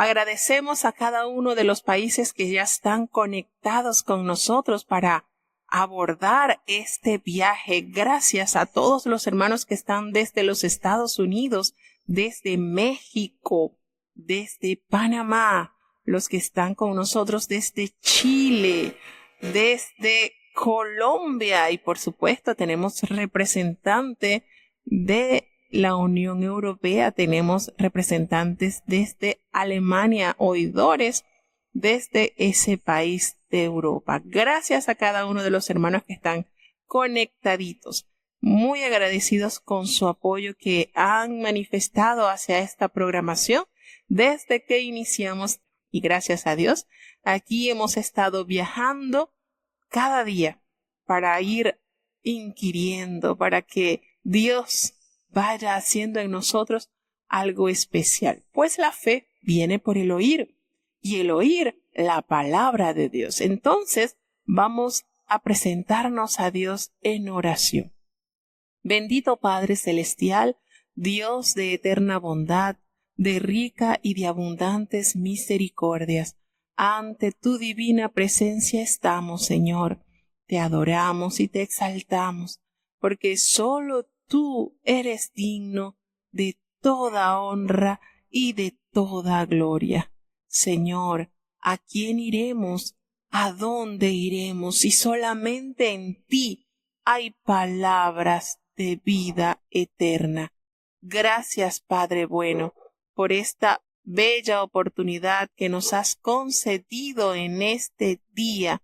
Agradecemos a cada uno de los países que ya están conectados con nosotros para abordar este viaje. Gracias a todos los hermanos que están desde los Estados Unidos, desde México, desde Panamá, los que están con nosotros desde Chile, desde Colombia y por supuesto tenemos representante de la Unión Europea, tenemos representantes desde Alemania, oidores desde ese país de Europa. Gracias a cada uno de los hermanos que están conectaditos. Muy agradecidos con su apoyo que han manifestado hacia esta programación desde que iniciamos y gracias a Dios, aquí hemos estado viajando cada día para ir inquiriendo, para que Dios vaya haciendo en nosotros algo especial. Pues la fe viene por el oír y el oír la palabra de Dios. Entonces vamos a presentarnos a Dios en oración. Bendito Padre Celestial, Dios de eterna bondad, de rica y de abundantes misericordias, ante tu divina presencia estamos, Señor. Te adoramos y te exaltamos, porque solo tú eres digno de toda honra y de toda gloria. Señor, ¿a quién iremos? ¿A dónde iremos? Si solamente en ti hay palabras de vida eterna. Gracias, Padre bueno, por esta bella oportunidad que nos has concedido en este día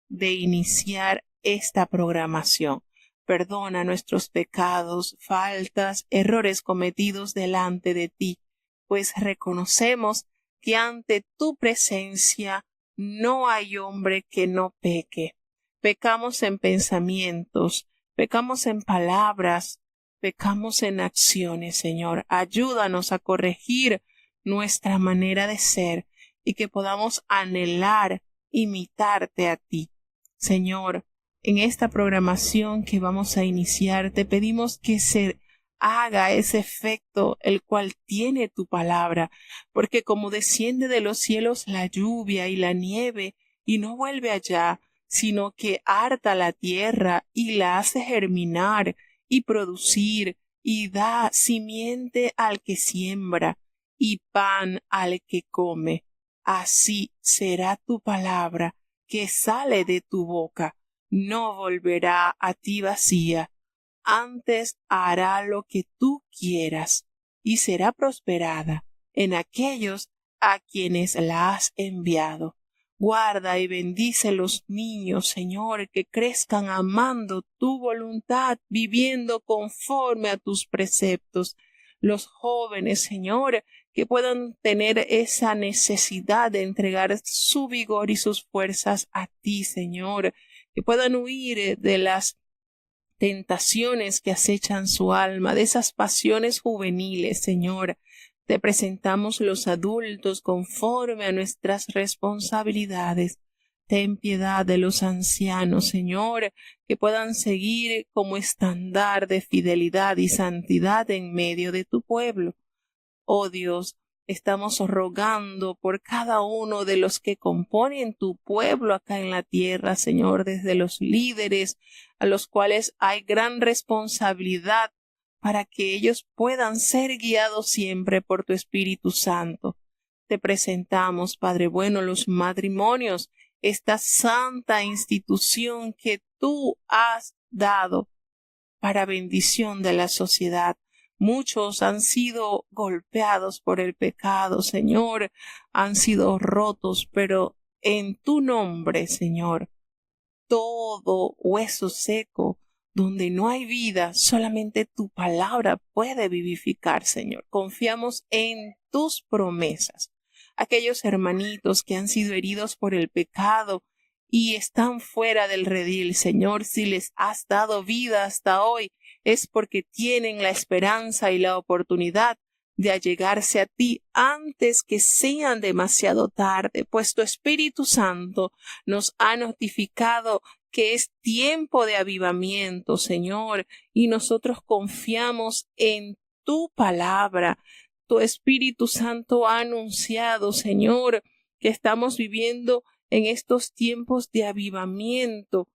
de iniciar esta programación. Perdona nuestros pecados, faltas, errores cometidos delante de ti, pues reconocemos que ante tu presencia no hay hombre que no peque. Pecamos en pensamientos, pecamos en palabras, pecamos en acciones, Señor. Ayúdanos a corregir nuestra manera de ser y que podamos anhelar imitarte a ti. Señor, en esta programación que vamos a iniciar, te pedimos que se haga ese efecto el cual tiene tu palabra, porque como desciende de los cielos la lluvia y la nieve y no vuelve allá, sino que harta la tierra y la hace germinar y producir y da simiente al que siembra y pan al que come. Así será tu palabra que sale de tu boca. No volverá a ti vacía, antes hará lo que tú quieras y será prosperada en aquellos a quienes la has enviado. Guarda y bendice los niños, Señor, que crezcan amando tu voluntad, viviendo conforme a tus preceptos. Los jóvenes, Señor, que puedan tener esa necesidad de entregar su vigor y sus fuerzas a ti, Señor, que puedan huir de las tentaciones que acechan su alma, de esas pasiones juveniles, Señor. Te presentamos los adultos conforme a nuestras responsabilidades. Ten piedad de los ancianos, Señor, que puedan seguir como estándar de fidelidad y santidad en medio de tu pueblo. Oh Dios, estamos rogando por cada uno de los que componen tu pueblo acá en la tierra, Señor, desde los líderes a los cuales hay gran responsabilidad para que ellos puedan ser guiados siempre por tu Espíritu Santo. Te presentamos, Padre bueno, los matrimonios, esta santa institución que tú has dado para bendición de la sociedad. Muchos han sido golpeados por el pecado, Señor, han sido rotos, pero en tu nombre, Señor, todo hueso seco, donde no hay vida, solamente tu palabra puede vivificar, Señor. Confiamos en tus promesas. Aquellos hermanitos que han sido heridos por el pecado y están fuera del redil, Señor, si les has dado vida hasta hoy, es porque tienen la esperanza y la oportunidad de allegarse a ti antes que sean demasiado tarde, pues tu Espíritu Santo nos ha notificado que es tiempo de avivamiento, Señor, y nosotros confiamos en tu palabra. tu Espíritu Santo ha anunciado, Señor, que estamos viviendo en estos tiempos de avivamiento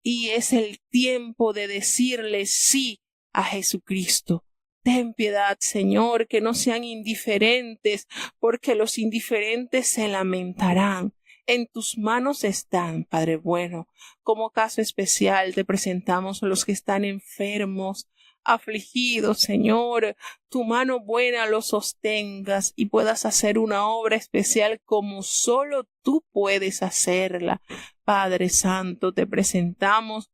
y es el tiempo de decirle sí a Jesucristo. Ten piedad, Señor, que no sean indiferentes, porque los indiferentes se lamentarán. En tus manos están, Padre bueno. Como caso especial te presentamos a los que están enfermos, afligidos, Señor. Tu mano buena los sostengas y puedas hacer una obra especial como solo tú puedes hacerla. Padre Santo, te presentamos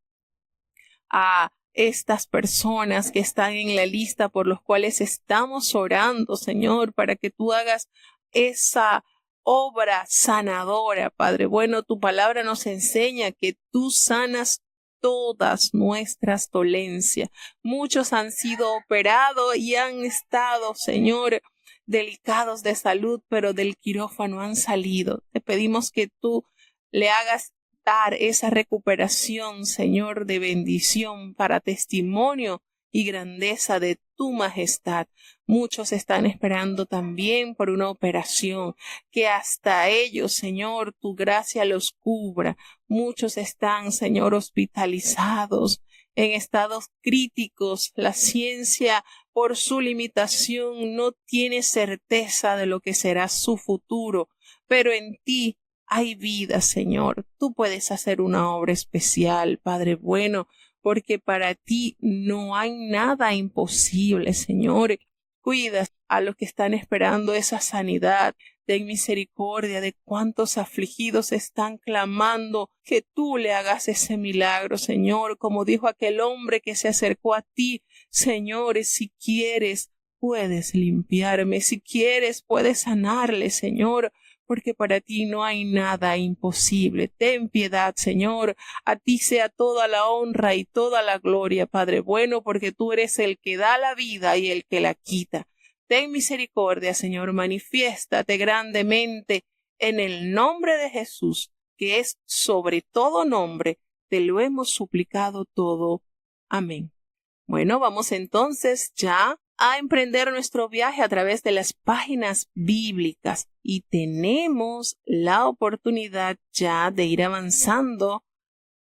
a estas personas que están en la lista por los cuales estamos orando, Señor, para que tú hagas esa obra sanadora, Padre. Bueno, tu palabra nos enseña que tú sanas todas nuestras dolencias. Muchos han sido operados y han estado, Señor, delicados de salud, pero del quirófano han salido. Te pedimos que tú le hagas dar esa recuperación, Señor, de bendición para testimonio y grandeza de tu majestad. Muchos están esperando también por una operación, que hasta ellos, Señor, tu gracia los cubra. Muchos están, Señor, hospitalizados en estados críticos. La ciencia, por su limitación, no tiene certeza de lo que será su futuro, pero en ti hay vida, Señor. Tú puedes hacer una obra especial, Padre bueno, porque para ti no hay nada imposible, Señor. Cuida a los que están esperando esa sanidad. Ten misericordia de cuántos afligidos están clamando que tú le hagas ese milagro, Señor, como dijo aquel hombre que se acercó a ti. Señor, si quieres, puedes limpiarme, si quieres, puedes sanarle, Señor, porque para ti no hay nada imposible. Ten piedad, Señor. A ti sea toda la honra y toda la gloria, Padre bueno, porque tú eres el que da la vida y el que la quita. Ten misericordia, Señor, manifiéstate grandemente en el nombre de Jesús, que es sobre todo nombre. Te lo hemos suplicado todo. Amén. Bueno, vamos entonces ya a emprender nuestro viaje a través de las páginas bíblicas y tenemos la oportunidad ya de ir avanzando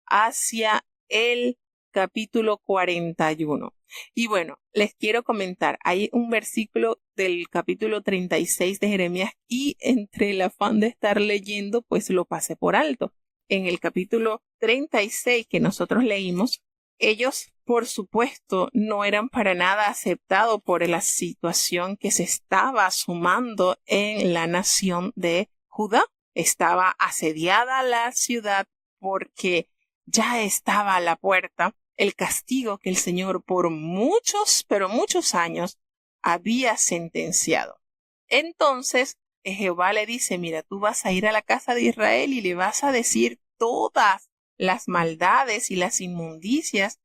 hacia el capítulo 41. Y bueno, les quiero comentar, hay un versículo del capítulo 36 de Jeremías y entre el afán de estar leyendo, pues lo pasé por alto. En el capítulo 36 que nosotros leímos, ellos, por supuesto, no eran para nada aceptados por la situación que se estaba sumando en la nación de Judá. Estaba asediada la ciudad porque ya estaba a la puerta el castigo que el Señor por muchos, pero muchos años había sentenciado. Entonces, Jehová le dice, mira, tú vas a ir a la casa de Israel y le vas a decir todas las maldades y las inmundicias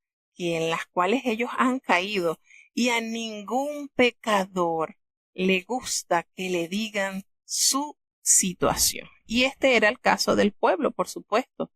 en las cuales ellos han caído, y a ningún pecador le gusta que le digan su situación. Y este era el caso del pueblo, por supuesto.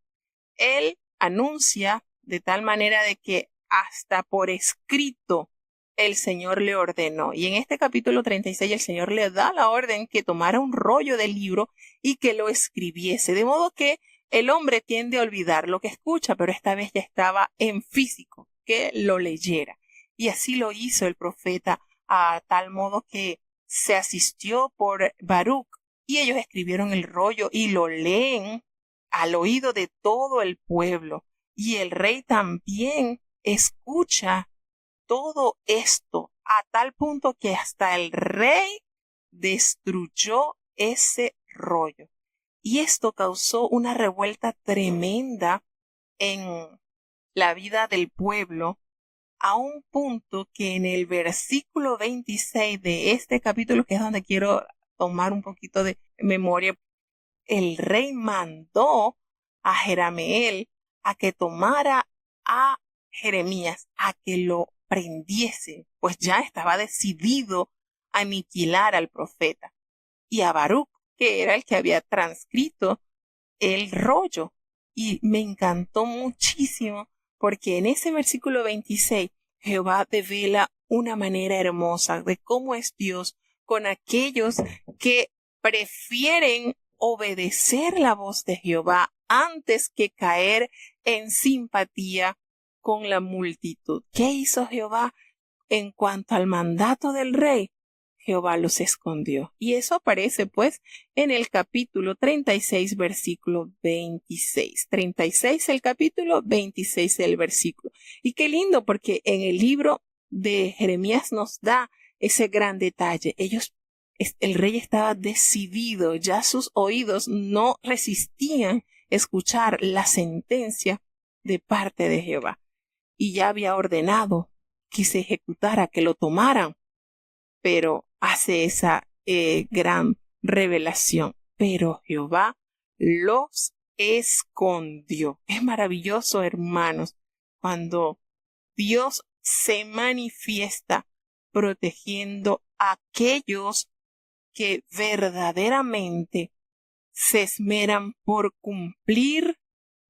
Él anuncia de tal manera de que hasta por escrito el Señor le ordenó. Y en este capítulo 36 el Señor le da la orden que tomara un rollo del libro y que lo escribiese, de modo que el hombre tiende a olvidar lo que escucha, pero esta vez ya estaba en físico, que lo leyera. Y así lo hizo el profeta, a tal modo que se asistió por Baruch y ellos escribieron el rollo y lo leen al oído de todo el pueblo. Y el rey también escucha todo esto a tal punto que hasta el rey destruyó ese rollo. Y esto causó una revuelta tremenda en la vida del pueblo, a un punto que en el versículo 26 de este capítulo, que es donde quiero tomar un poquito de memoria, el rey mandó a Jerameel a que tomara a Jeremías, a que lo prendiese, pues ya estaba decidido a aniquilar al profeta, y a Baruch, que era el que había transcrito el rollo. Y me encantó muchísimo porque en ese versículo 26 Jehová devela una manera hermosa de cómo es Dios, con aquellos que prefieren obedecer la voz de Jehová antes que caer en simpatía con la multitud. ¿Qué hizo Jehová en cuanto al mandato del rey? Jehová los escondió. Y eso aparece pues en el capítulo 36, versículo 26. 36 el capítulo, 26 el versículo. Y qué lindo, porque en el libro de Jeremías nos da ese gran detalle. El rey estaba decidido, ya sus oídos no resistían escuchar la sentencia de parte de Jehová. Y ya había ordenado que se ejecutara, que lo tomaran. Pero hace esa gran revelación. Pero Jehová los escondió. Es maravilloso, hermanos, cuando Dios se manifiesta protegiendo a aquellos que verdaderamente se esmeran por cumplir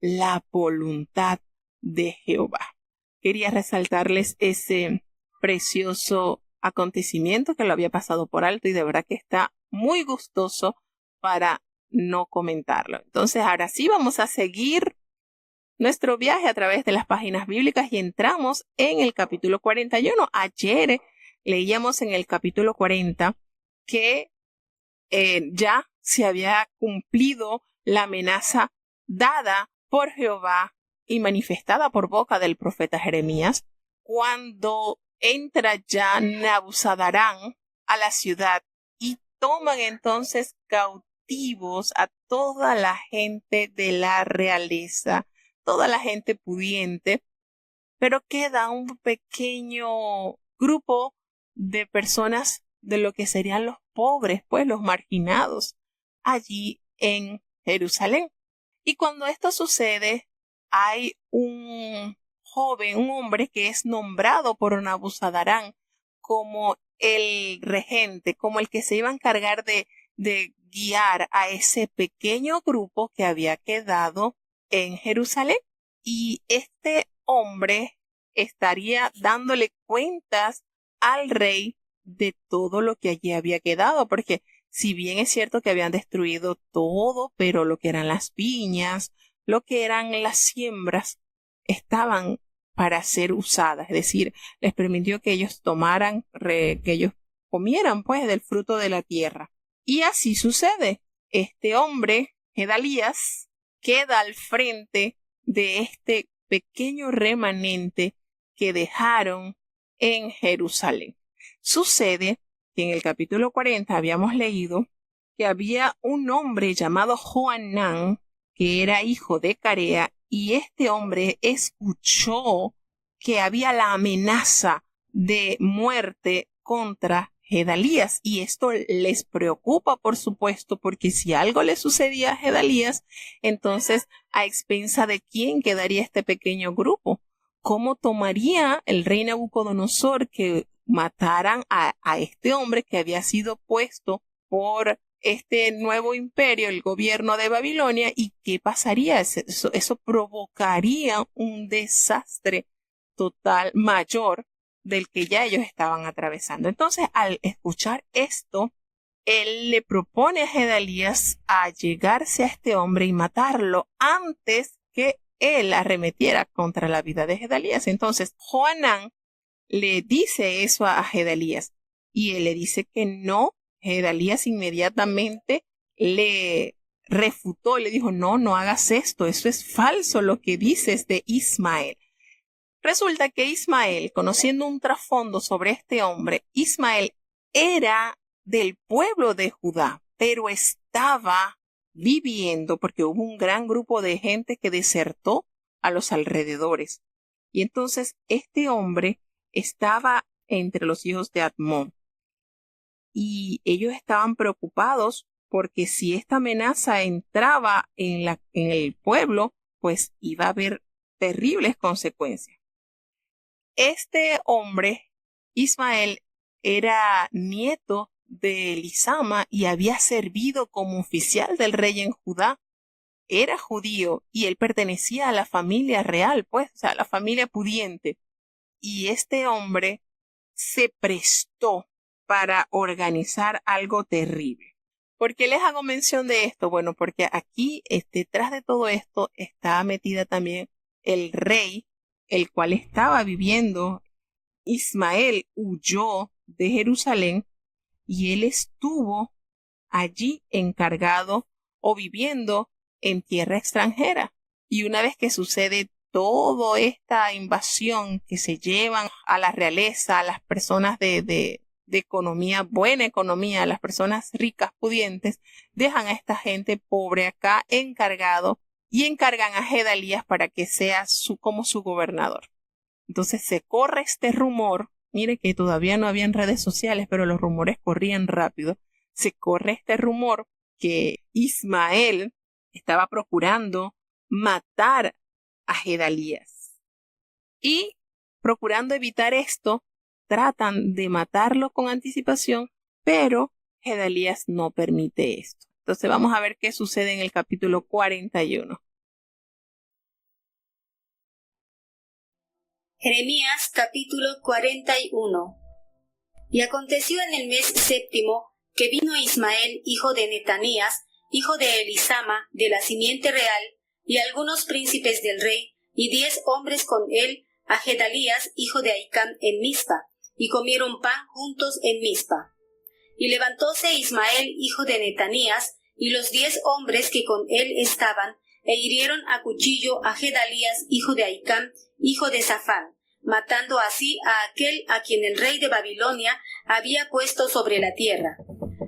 la voluntad de Jehová. Quería resaltarles ese precioso acontecimiento que lo había pasado por alto y de verdad que está muy gustoso para no comentarlo. Entonces ahora sí vamos a seguir nuestro viaje a través de las páginas bíblicas y entramos en el capítulo 41. Ayer leíamos en el capítulo 40 que ya se había cumplido la amenaza dada por Jehová y manifestada por boca del profeta Jeremías cuando entra ya Nabuzaradán a la ciudad y toman entonces cautivos a toda la gente de la realeza, toda la gente pudiente, pero queda un pequeño grupo de personas de lo que serían los pobres, pues los marginados, allí en Jerusalén. Y cuando esto sucede, hay un joven, un hombre que es nombrado por Nabuzaradán como el regente, como el que se iba a encargar de guiar a ese pequeño grupo que había quedado en Jerusalén. Y este hombre estaría dándole cuentas al rey de todo lo que allí había quedado, porque si bien es cierto que habían destruido todo, pero lo que eran las viñas, lo que eran las siembras, estaban para ser usadas, es decir, les permitió que ellos tomaran, que ellos comieran pues del fruto de la tierra. Y así sucede. Este hombre, Gedalías, queda al frente de este pequeño remanente que dejaron en Jerusalén. Sucede que en el capítulo 40 habíamos leído que había un hombre llamado Joanán, que era hijo de Carea, y este hombre escuchó que había la amenaza de muerte contra Gedalías, y esto les preocupa, por supuesto, porque si algo le sucedía a Gedalías, entonces a expensa de quién quedaría este pequeño grupo. ¿Cómo tomaría el rey Nabucodonosor que mataran a este hombre que había sido puesto por este nuevo imperio, el gobierno de Babilonia? ¿Y qué pasaría? Eso provocaría un desastre total mayor del que ya ellos estaban atravesando. Entonces, al escuchar esto, él le propone a Gedalías a llegarse a este hombre y matarlo antes que él arremetiera contra la vida de Gedalías. Entonces, Joanán le dice eso a Gedalías y él le dice que no. Gedalías inmediatamente le refutó y le dijo, no hagas esto, eso es falso lo que dices de Ismael. Resulta que Ismael, conociendo un trasfondo sobre este hombre, Ismael era del pueblo de Judá, pero estaba viviendo porque hubo un gran grupo de gente que desertó a los alrededores. Y entonces este hombre estaba entre los hijos de Admón. Y ellos estaban preocupados porque si esta amenaza entraba en el pueblo, pues iba a haber terribles consecuencias. Este hombre, Ismael, era nieto de Elisama y había servido como oficial del rey en Judá. Era judío y él pertenecía a la familia real, pues, o sea, a la familia pudiente. Y este hombre se prestó para organizar algo terrible. ¿Por qué les hago mención de esto? Bueno, porque aquí, detrás de todo esto, está metida también el rey, el cual estaba viviendo. Ismael huyó de Jerusalén y él estuvo allí encargado o viviendo en tierra extranjera. Y una vez que sucede toda esta invasión que se llevan a la realeza, a las personas de economía, buena economía, a las personas ricas, pudientes, dejan a esta gente pobre acá encargado y encargan a Gedalías para que sea como su gobernador. Entonces se corre este rumor, mire que todavía no habían redes sociales, pero los rumores corrían rápido. Se corre este rumor que Ismael estaba procurando matar a Gedalías. Y procurando evitar esto, tratan de matarlo con anticipación, pero Gedalías no permite esto. Entonces vamos a ver qué sucede en el capítulo 41. Jeremías capítulo 41. Y aconteció en el mes séptimo que vino Ismael, hijo de Netanías, hijo de Elisama, de la simiente real, y algunos príncipes del rey, y 10 hombres con él, a Gedalías, hijo de Ahicam, en Mizpa, y comieron pan juntos en Mizpa. Y levantóse Ismael, hijo de Netanías, y los 10 hombres que con él estaban, e hirieron a cuchillo a Gedalías, hijo de Ahicam, hijo de Safán, matando así a aquel a quien el rey de Babilonia había puesto sobre la tierra.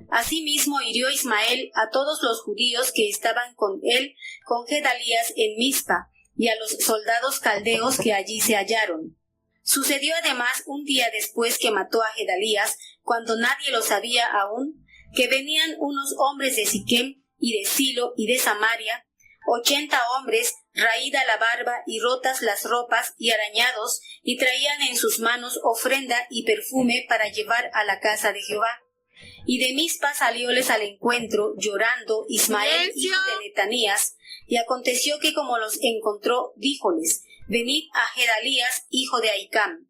Asimismo hirió Ismael a todos los judíos que estaban con él, con Gedalías en Mizpa, y a los soldados caldeos que allí se hallaron. Sucedió además un día después que mató a Gedalías, cuando nadie lo sabía aún, que venían unos hombres de Siquem y de Silo y de Samaria, 80 hombres, raída la barba y rotas las ropas y arañados, y traían en sus manos ofrenda y perfume para llevar a la casa de Jehová. Y de Mizpa salióles al encuentro, llorando, Ismael, hijo de Netanías, y aconteció que como los encontró, díjoles: venid a Gedalías, hijo de Ahicam.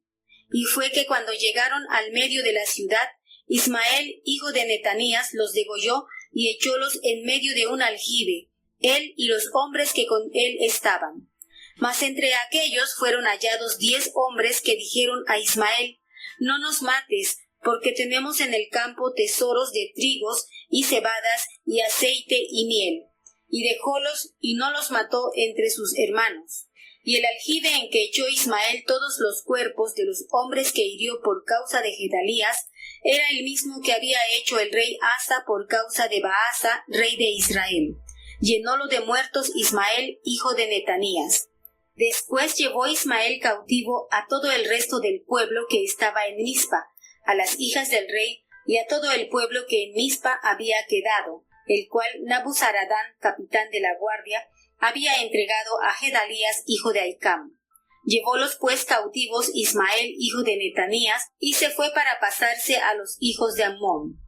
Y fue que cuando llegaron al medio de la ciudad, Ismael, hijo de Netanías, los degolló y echólos en medio de un aljibe, él y los hombres que con él estaban. Mas entre aquellos fueron hallados 10 hombres que dijeron a Ismael: no nos mates, porque tenemos en el campo tesoros de trigos y cebadas y aceite y miel. Y dejólos y no los mató entre sus hermanos. Y el aljibe en que echó Ismael todos los cuerpos de los hombres que hirió por causa de Gedalías era el mismo que había hecho el rey Asa por causa de Baasa, rey de Israel. Llenólo de muertos Ismael, hijo de Netanías. Después llevó Ismael cautivo a todo el resto del pueblo que estaba en Mizpa, a las hijas del rey y a todo el pueblo que en Mizpa había quedado, el cual Nabuzaradán, capitán de la guardia, había entregado a Gedalías, hijo de Ahicam. Llevólos pues cautivos Ismael, hijo de Netanías, y se fue para pasarse a los hijos de Ammón.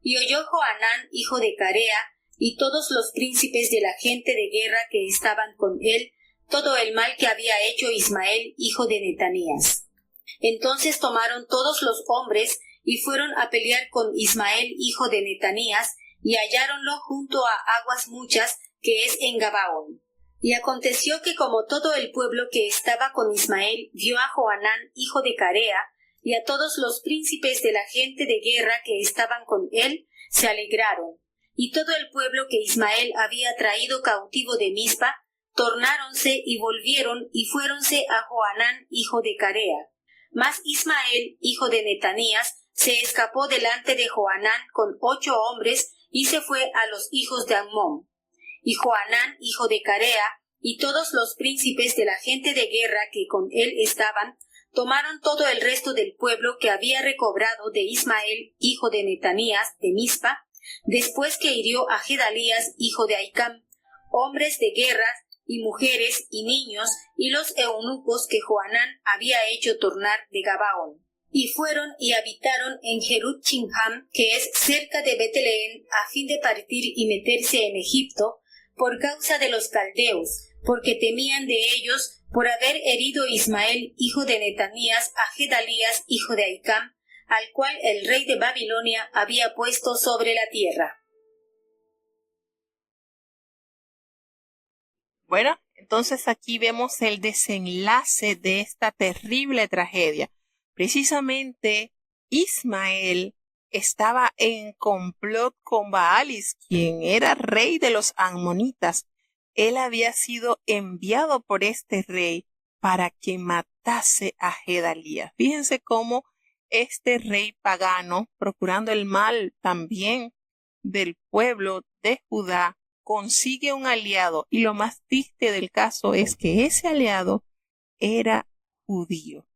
Y oyó Johanán, hijo de Carea, y todos los príncipes de la gente de guerra que estaban con él, todo el mal que había hecho Ismael, hijo de Netanías. Entonces tomaron todos los hombres y fueron a pelear con Ismael, hijo de Netanías, y halláronlo junto a aguas muchas, que es en Gabaón. Y aconteció que como todo el pueblo que estaba con Ismael vio a Johanán, hijo de Carea, y a todos los príncipes de la gente de guerra que estaban con él, se alegraron. Y todo el pueblo que Ismael había traído cautivo de Mizpa, tornáronse y volvieron y fuéronse a Johanán, hijo de Carea. Mas Ismael, hijo de Netanías, se escapó delante de Johanán con 8 hombres y se fue a los hijos de Ammón. Y Johanán, hijo de Carea, y todos los príncipes de la gente de guerra que con él estaban, tomaron todo el resto del pueblo que había recobrado de Ismael, hijo de Netanías, de Mizpa, después que hirió a Gedalías, hijo de Ahicam, hombres de guerra, y mujeres y niños, y los eunucos que Johanán había hecho tornar de Gabaón. Y fueron y habitaron en Jerut-Chinham, que es cerca de Betlehén, a fin de partir y meterse en Egipto, por causa de los caldeos, porque temían de ellos por haber herido Ismael, hijo de Netanías, a Gedalías, hijo de Ahicam, al cual el rey de Babilonia había puesto sobre la tierra. Bueno, entonces aquí vemos el desenlace de esta terrible tragedia. Precisamente Ismael estaba en complot con Baalis, quien era rey de los amonitas. Él había sido enviado por este rey para que matase a Gedalías. Fíjense cómo este rey pagano, procurando el mal también del pueblo de Judá, consigue un aliado, y lo más triste del caso es que ese aliado era judío.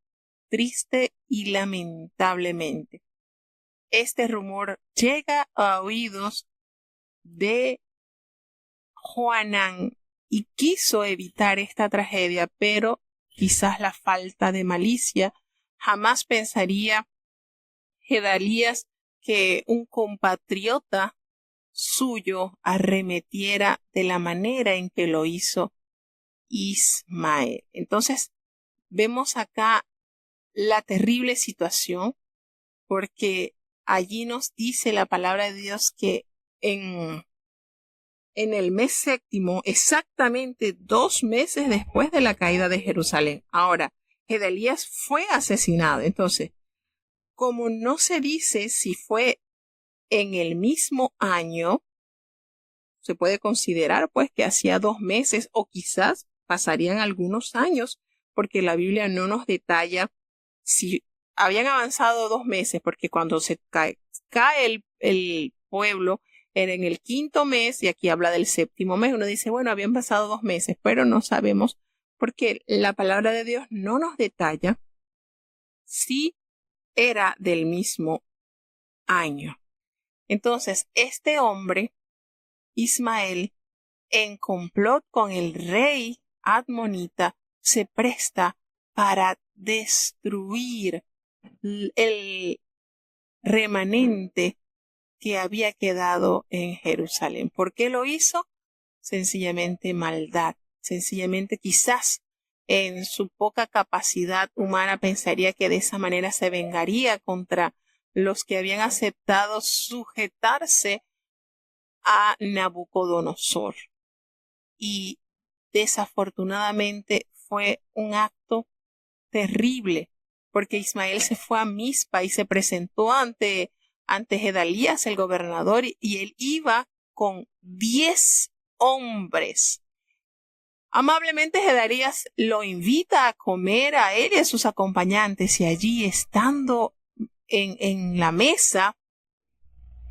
Triste y lamentablemente. Este rumor llega a oídos de Joanán y quiso evitar esta tragedia, pero quizás la falta de malicia. Jamás pensaría Gedalías que un compatriota suyo arremetiera de la manera en que lo hizo Ismael. Entonces, vemos acá la terrible situación, porque allí nos dice la palabra de Dios que en el mes séptimo, exactamente 2 meses después de la caída de Jerusalén. Ahora, Gedalías fue asesinado. Entonces, como no se dice si fue en el mismo año, se puede considerar pues que hacía 2 meses o quizás pasarían algunos años, porque la Biblia no nos detalla si habían avanzado 2 meses, porque cuando se cae el pueblo era en el 5.º mes, y aquí habla del 7.º mes. Uno dice, bueno, habían pasado 2 meses, pero no sabemos, porque la palabra de Dios no nos detalla si era del mismo año. Entonces, este hombre, Ismael, en complot con el rey admonita, se presta para destruir el remanente que había quedado en Jerusalén. ¿Por qué lo hizo? Sencillamente maldad. Sencillamente quizás en su poca capacidad humana pensaría que de esa manera se vengaría contra los que habían aceptado sujetarse a Nabucodonosor. Y desafortunadamente fue un acto terrible, porque Ismael se fue a Mizpa y se presentó ante Gedalías, el gobernador, y él iba con 10 hombres. Amablemente Gedalías lo invita a comer a él y a sus acompañantes, y allí, estando en la mesa,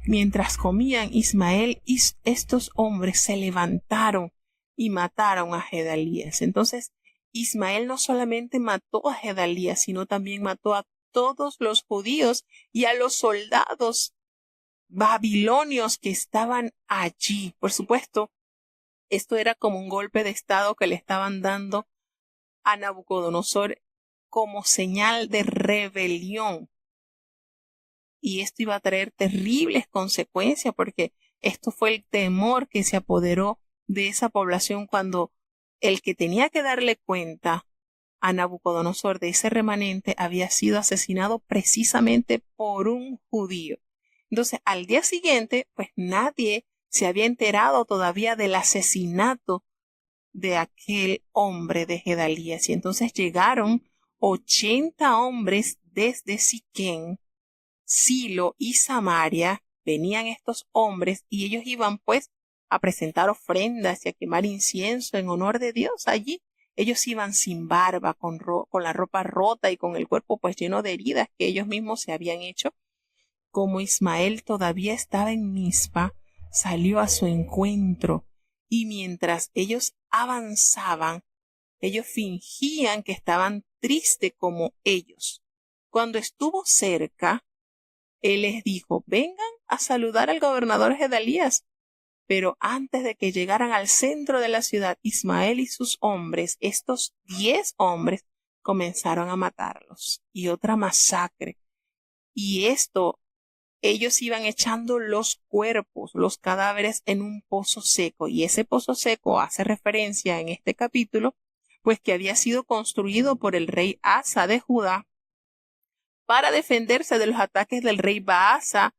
mientras comían, Ismael y estos hombres se levantaron y mataron a Gedalías. Entonces, Ismael no solamente mató a Gedalías, sino también mató a todos los judíos y a los soldados babilonios que estaban allí. Por supuesto, esto era como un golpe de estado que le estaban dando a Nabucodonosor como señal de rebelión. Y esto iba a traer terribles consecuencias, porque esto fue el temor que se apoderó de esa población cuando el que tenía que darle cuenta a Nabucodonosor de ese remanente había sido asesinado precisamente por un judío. Entonces, al día siguiente, pues nadie se había enterado todavía del asesinato de aquel hombre de Gedalías. Y entonces llegaron 80 hombres desde Siquén, Silo y Samaria. Venían estos hombres y ellos iban pues a presentar ofrendas y a quemar incienso en honor de Dios allí. Ellos iban sin barba, con la ropa rota y con el cuerpo pues lleno de heridas que ellos mismos se habían hecho. Como Ismael todavía estaba en Mizpa, salió a su encuentro, y mientras ellos avanzaban, ellos fingían que estaban tristes como ellos. Cuando estuvo cerca, él les dijo, vengan a saludar al gobernador Gedalías. Pero antes de que llegaran al centro de la ciudad, Ismael y sus hombres, estos 10 hombres, comenzaron a matarlos. Y otra masacre. Y esto, ellos iban echando los cuerpos, los cadáveres, en un pozo seco. Y ese pozo seco hace referencia en este capítulo, pues que había sido construido por el rey Asa de Judá para defenderse de los ataques del rey Baasa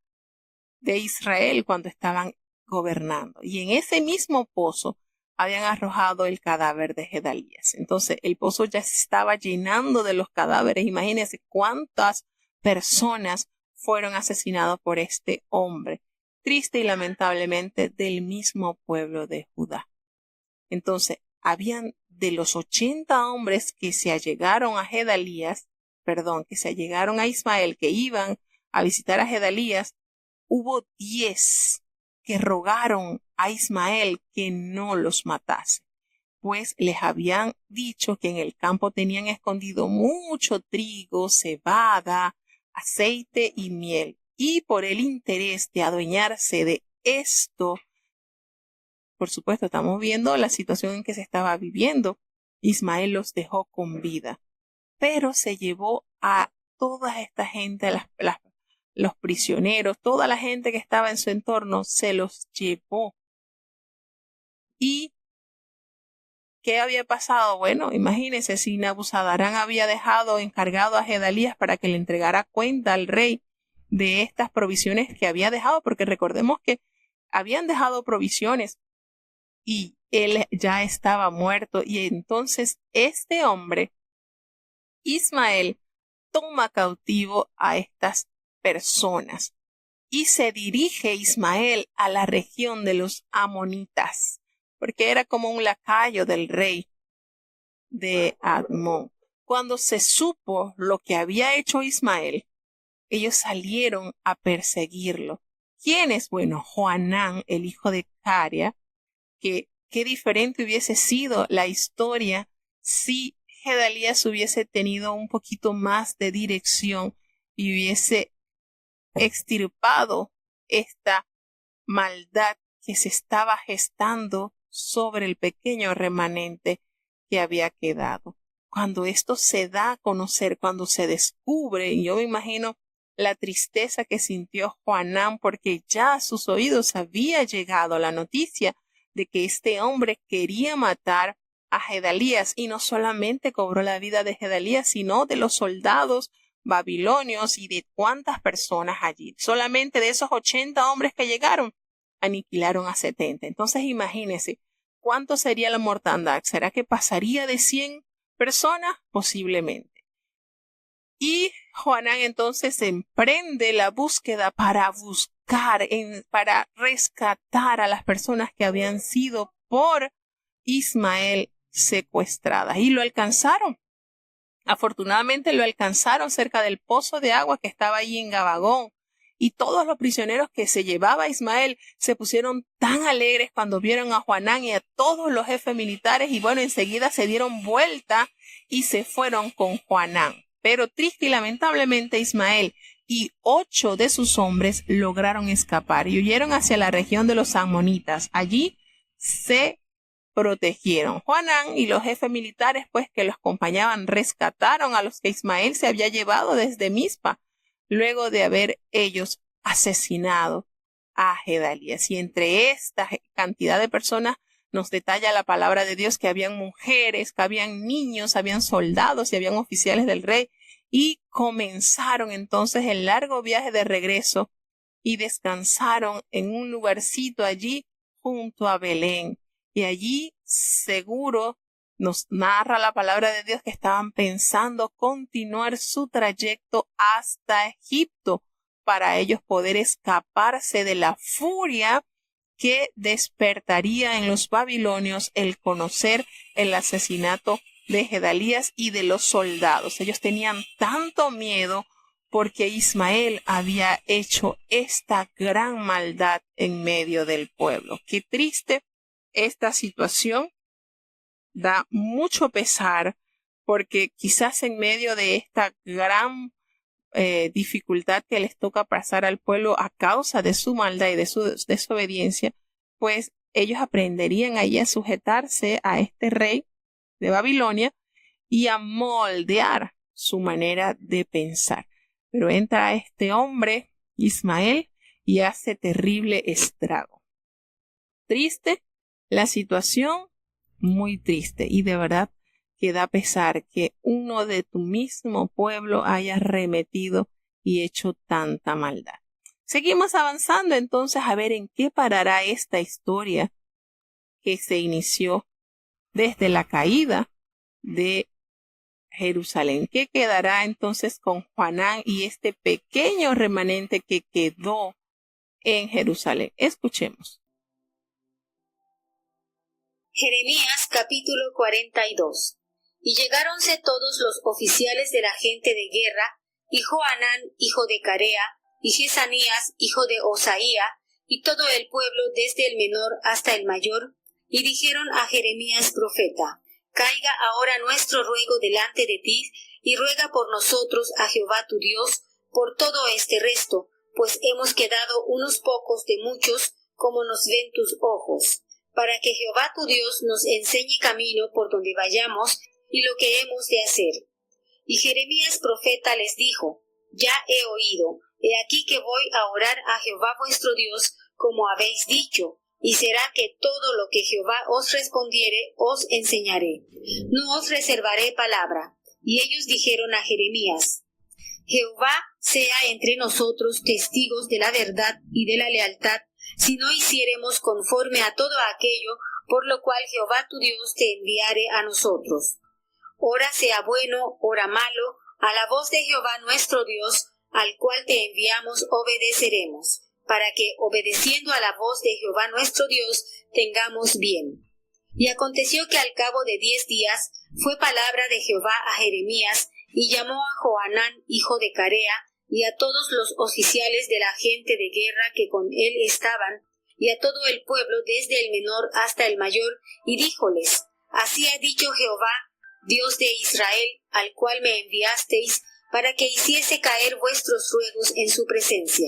de Israel cuando estaban gobernando. Y en ese mismo pozo habían arrojado el cadáver de Gedalías. Entonces el pozo ya se estaba llenando de los cadáveres. Imagínense cuántas personas fueron asesinadas por este hombre, triste y lamentablemente del mismo pueblo de Judá. Entonces, habían de los 80 hombres que se allegaron a que se allegaron a Ismael, que iban a visitar a Gedalías, hubo 10 que rogaron a Ismael que no los matase, pues les habían dicho que en el campo tenían escondido mucho trigo, cebada, aceite y miel, y por el interés de adueñarse de esto, por supuesto, estamos viendo la situación en que se estaba viviendo. Ismael los dejó con vida, pero se llevó a toda esta gente, los prisioneros, toda la gente que estaba en su entorno, se los llevó. ¿Y qué había pasado? Bueno, imagínense si Nabuzaradán había dejado encargado a Gedalías para que le entregara cuenta al rey de estas provisiones que había dejado, porque recordemos que habían dejado provisiones y él ya estaba muerto. Y entonces este hombre, Ismael, toma cautivo a estas personas y se dirige Ismael a la región de los amonitas, porque era como un lacayo del rey de Admón. Cuando se supo lo que había hecho Ismael, ellos salieron a perseguirlo. ¿Quién es? Bueno, Joanán, el hijo de Carea, que qué diferente hubiese sido la historia si Gedalías hubiese tenido un poquito más de dirección y hubiese extirpado esta maldad que se estaba gestando sobre el pequeño remanente que había quedado. Cuando esto se da a conocer, cuando se descubre, y yo me imagino la tristeza que sintió Joanán, porque ya a sus oídos había llegado la noticia de que este hombre quería matar a Gedalías, y no solamente cobró la vida de Gedalías, sino de los soldados babilonios y de cuántas personas allí. Solamente de esos 80 hombres que llegaron, aniquilaron a 70. Entonces imagínense, ¿cuánto sería la mortandad? ¿Será que pasaría de 100 personas? Posiblemente. Y Joanán entonces emprende la búsqueda para para rescatar a las personas que habían sido por Ismael secuestradas. Y lo alcanzaron. Afortunadamente lo alcanzaron cerca del pozo de agua que estaba allí en Gabagón. Y todos los prisioneros que se llevaba Ismael se pusieron tan alegres cuando vieron a Joanán y a todos los jefes militares, y bueno, enseguida se dieron vuelta y se fueron con Joanán. Pero triste y lamentablemente Ismael y 8 de sus hombres lograron escapar y huyeron hacia la región de los amonitas. Allí se protegieron. Joanán y los jefes militares, pues, que los acompañaban, rescataron a los que Ismael se había llevado desde Mizpa, luego de haber ellos asesinado a Gedalías. Y entre esta cantidad de personas nos detalla la palabra de Dios que habían mujeres, que habían niños, habían soldados y habían oficiales del rey, y comenzaron entonces el largo viaje de regreso y descansaron en un lugarcito allí junto a Belén. Y allí seguro nos narra la palabra de Dios que estaban pensando continuar su trayecto hasta Egipto para ellos poder escaparse de la furia que despertaría en los babilonios el conocer el asesinato de Gedalías y de los soldados. Ellos tenían tanto miedo porque Ismael había hecho esta gran maldad en medio del pueblo. Qué triste esta situación, da mucho pesar, porque quizás en medio de esta gran dificultad que les toca pasar al pueblo a causa de su maldad y de su desobediencia, pues ellos aprenderían ahí a sujetarse a este rey de Babilonia y a moldear su manera de pensar. Pero entra este hombre, Ismael, y hace terrible estrago. Triste la situación, muy triste, y de verdad que da pesar que uno de tu mismo pueblo haya arremetido y hecho tanta maldad. Seguimos avanzando entonces a ver en qué parará esta historia que se inició desde la caída de Jerusalén. ¿Qué quedará entonces con Joanán y este pequeño remanente que quedó en Jerusalén? Escuchemos. Jeremías capítulo 42. Y llegáronse todos los oficiales de la gente de guerra, y Joanán, hijo de Carea, y Jesanías, hijo de Osaía, y todo el pueblo desde el menor hasta el mayor, y dijeron a Jeremías profeta: Caiga ahora nuestro ruego delante de ti, y ruega por nosotros a Jehová tu Dios, por todo este resto, pues hemos quedado unos pocos de muchos, como nos ven tus ojos, para que Jehová tu Dios nos enseñe camino por donde vayamos, y lo que hemos de hacer. Y Jeremías profeta les dijo: Ya he oído, he aquí que voy a orar a Jehová vuestro Dios, como habéis dicho, y será que todo lo que Jehová os respondiere os enseñaré. No os reservaré palabra. Y ellos dijeron a Jeremías: Jehová sea entre nosotros testigos de la verdad y de la lealtad, si no hiciéremos conforme a todo aquello por lo cual Jehová tu Dios te enviare a nosotros. Ora sea bueno, ora malo, a la voz de Jehová nuestro Dios, al cual te enviamos, obedeceremos, para que, obedeciendo a la voz de Jehová nuestro Dios, tengamos bien. Y aconteció que al cabo de 10 días fue palabra de Jehová a Jeremías, y llamó a Joanán, hijo de Carea, y a todos los oficiales de la gente de guerra que con él estaban, y a todo el pueblo desde el menor hasta el mayor, y díjoles: Así ha dicho Jehová, Dios de Israel, al cual me enviasteis, para que hiciese caer vuestros ruegos en su presencia.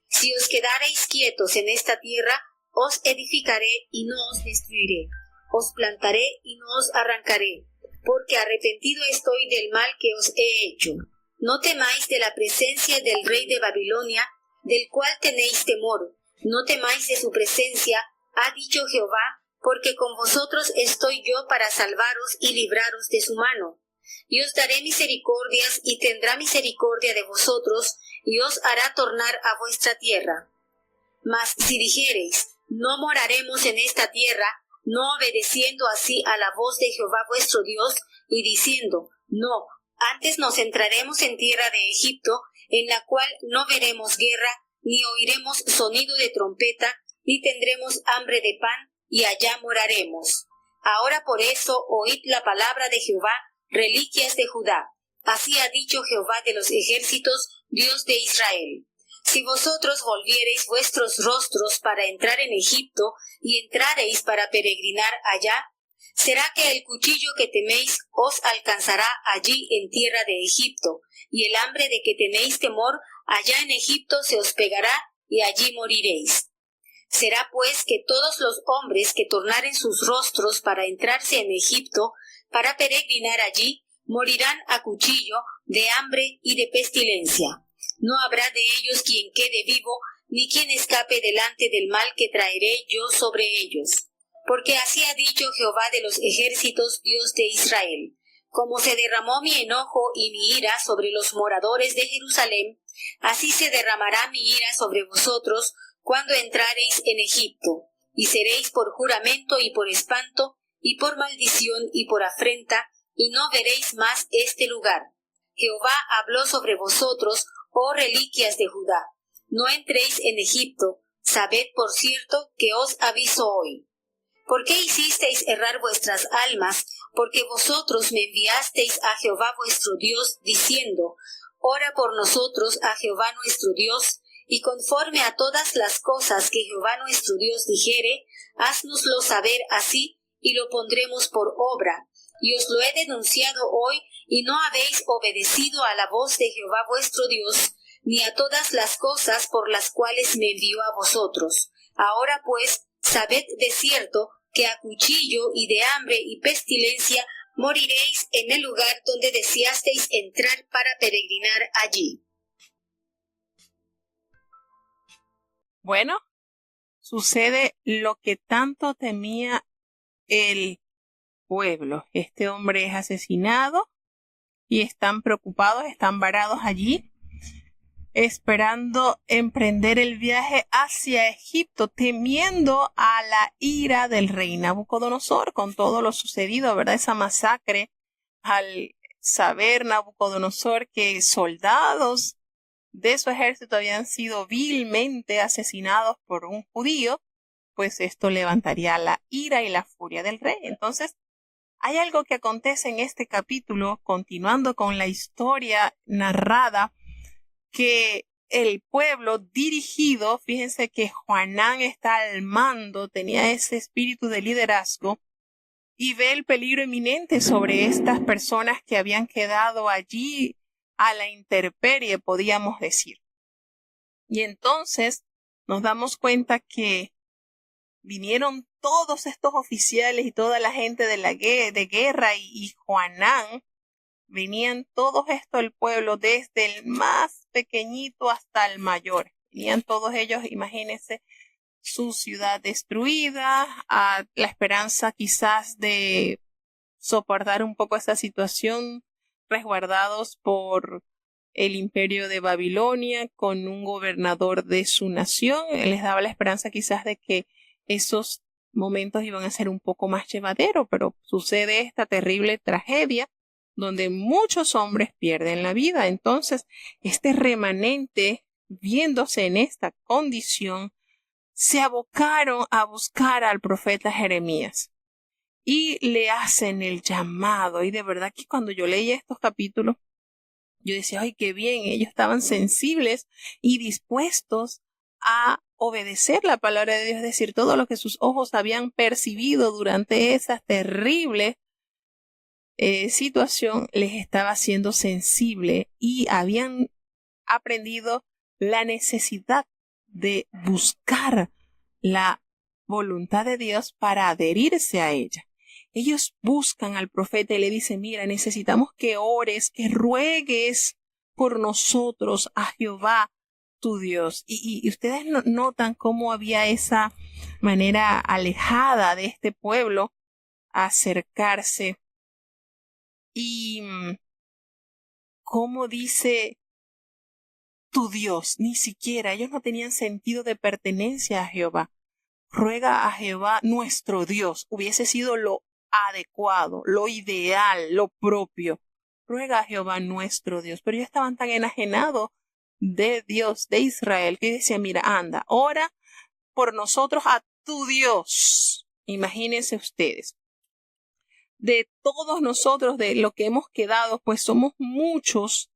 Si os quedareis quietos en esta tierra, os edificaré y no os destruiré, os plantaré y no os arrancaré, porque arrepentido estoy del mal que os he hecho. No temáis de la presencia del rey de Babilonia, del cual tenéis temor, no temáis de su presencia, ha dicho Jehová, porque con vosotros estoy yo para salvaros y libraros de su mano. Y os daré misericordias, y tendrá misericordia de vosotros, y os hará tornar a vuestra tierra. Mas si dijereis: No moraremos en esta tierra, no obedeciendo así a la voz de Jehová vuestro Dios, y diciendo: No, antes nos entraremos en tierra de Egipto, en la cual no veremos guerra, ni oiremos sonido de trompeta, ni tendremos hambre de pan, y allá moraremos. Ahora por eso oíd la palabra de Jehová, reliquias de Judá. Así ha dicho Jehová de los ejércitos, Dios de Israel: Si vosotros volviereis vuestros rostros para entrar en Egipto, y entrareis para peregrinar allá, será que el cuchillo que teméis os alcanzará allí en tierra de Egipto, y el hambre de que tenéis temor allá en Egipto se os pegará, y allí moriréis. Será pues que todos los hombres que tornaren sus rostros para entrarse en Egipto, para peregrinar allí, morirán a cuchillo, de hambre y de pestilencia. No habrá de ellos quien quede vivo, ni quien escape delante del mal que traeré yo sobre ellos. Porque así ha dicho Jehová de los ejércitos, Dios de Israel: Como se derramó mi enojo y mi ira sobre los moradores de Jerusalén, así se derramará mi ira sobre vosotros cuando entrareis en Egipto, y seréis por juramento y por espanto, y por maldición y por afrenta, y no veréis más este lugar. Jehová habló sobre vosotros, oh reliquias de Judá: No entréis en Egipto, sabed por cierto que os aviso hoy. ¿Por qué hicisteis errar vuestras almas? Porque vosotros me enviasteis a Jehová vuestro Dios, diciendo: Ora por nosotros a Jehová nuestro Dios, y conforme a todas las cosas que Jehová nuestro Dios dijere, haznoslo saber así, y lo pondremos por obra. Y os lo he denunciado hoy, y no habéis obedecido a la voz de Jehová vuestro Dios, ni a todas las cosas por las cuales me envió a vosotros. Ahora pues, sabed de cierto que a cuchillo y de hambre y pestilencia moriréis en el lugar donde deseasteis entrar para peregrinar allí. Bueno, sucede lo que tanto temía el pueblo. Este hombre es asesinado y están preocupados, están varados allí, esperando emprender el viaje hacia Egipto, temiendo a la ira del rey Nabucodonosor con todo lo sucedido, ¿verdad? Esa masacre, al saber Nabucodonosor que soldados de su ejército habían sido vilmente asesinados por un judío, pues esto levantaría la ira y la furia del rey. Entonces, hay algo que acontece en este capítulo, continuando con la historia narrada, que el pueblo dirigido, fíjense que Joanán está al mando, tenía ese espíritu de liderazgo y ve el peligro inminente sobre estas personas que habían quedado allí a la intemperie, podíamos decir. Y entonces nos damos cuenta que vinieron todos estos oficiales y toda la gente de guerra y Joanán, venían todos estos del pueblo, desde el más pequeñito hasta el mayor. Venían todos ellos, imagínense, su ciudad destruida, a la esperanza quizás de soportar un poco esa situación, resguardados por el imperio de Babilonia, con un gobernador de su nación. Les daba la esperanza quizás de que esos momentos iban a ser un poco más llevaderos, pero sucede esta terrible tragedia donde muchos hombres pierden la vida. Entonces, este remanente, viéndose en esta condición, se abocaron a buscar al profeta Jeremías y le hacen el llamado. Y de verdad que cuando yo leía estos capítulos, yo decía, ay, qué bien, ellos estaban sensibles y dispuestos a obedecer la palabra de Dios, es decir, todo lo que sus ojos habían percibido durante esa terrible situación les estaba haciendo sensible y habían aprendido la necesidad de buscar la voluntad de Dios para adherirse a ella. Ellos buscan al profeta y le dicen, mira, necesitamos que ores, que ruegues por nosotros a Jehová tu Dios. Y ustedes notan cómo había esa manera alejada de este pueblo a acercarse. Y cómo dice tu Dios, ni siquiera ellos no tenían sentido de pertenencia a Jehová. Ruega a Jehová nuestro Dios, hubiese sido lo adecuado, lo ideal, lo propio. Ruega a Jehová nuestro Dios. Pero ellos estaban tan enajenados de Dios, de Israel, que decía, mira, anda, ora por nosotros a tu Dios. Imagínense ustedes. De todos nosotros, de lo que hemos quedado, pues somos muchos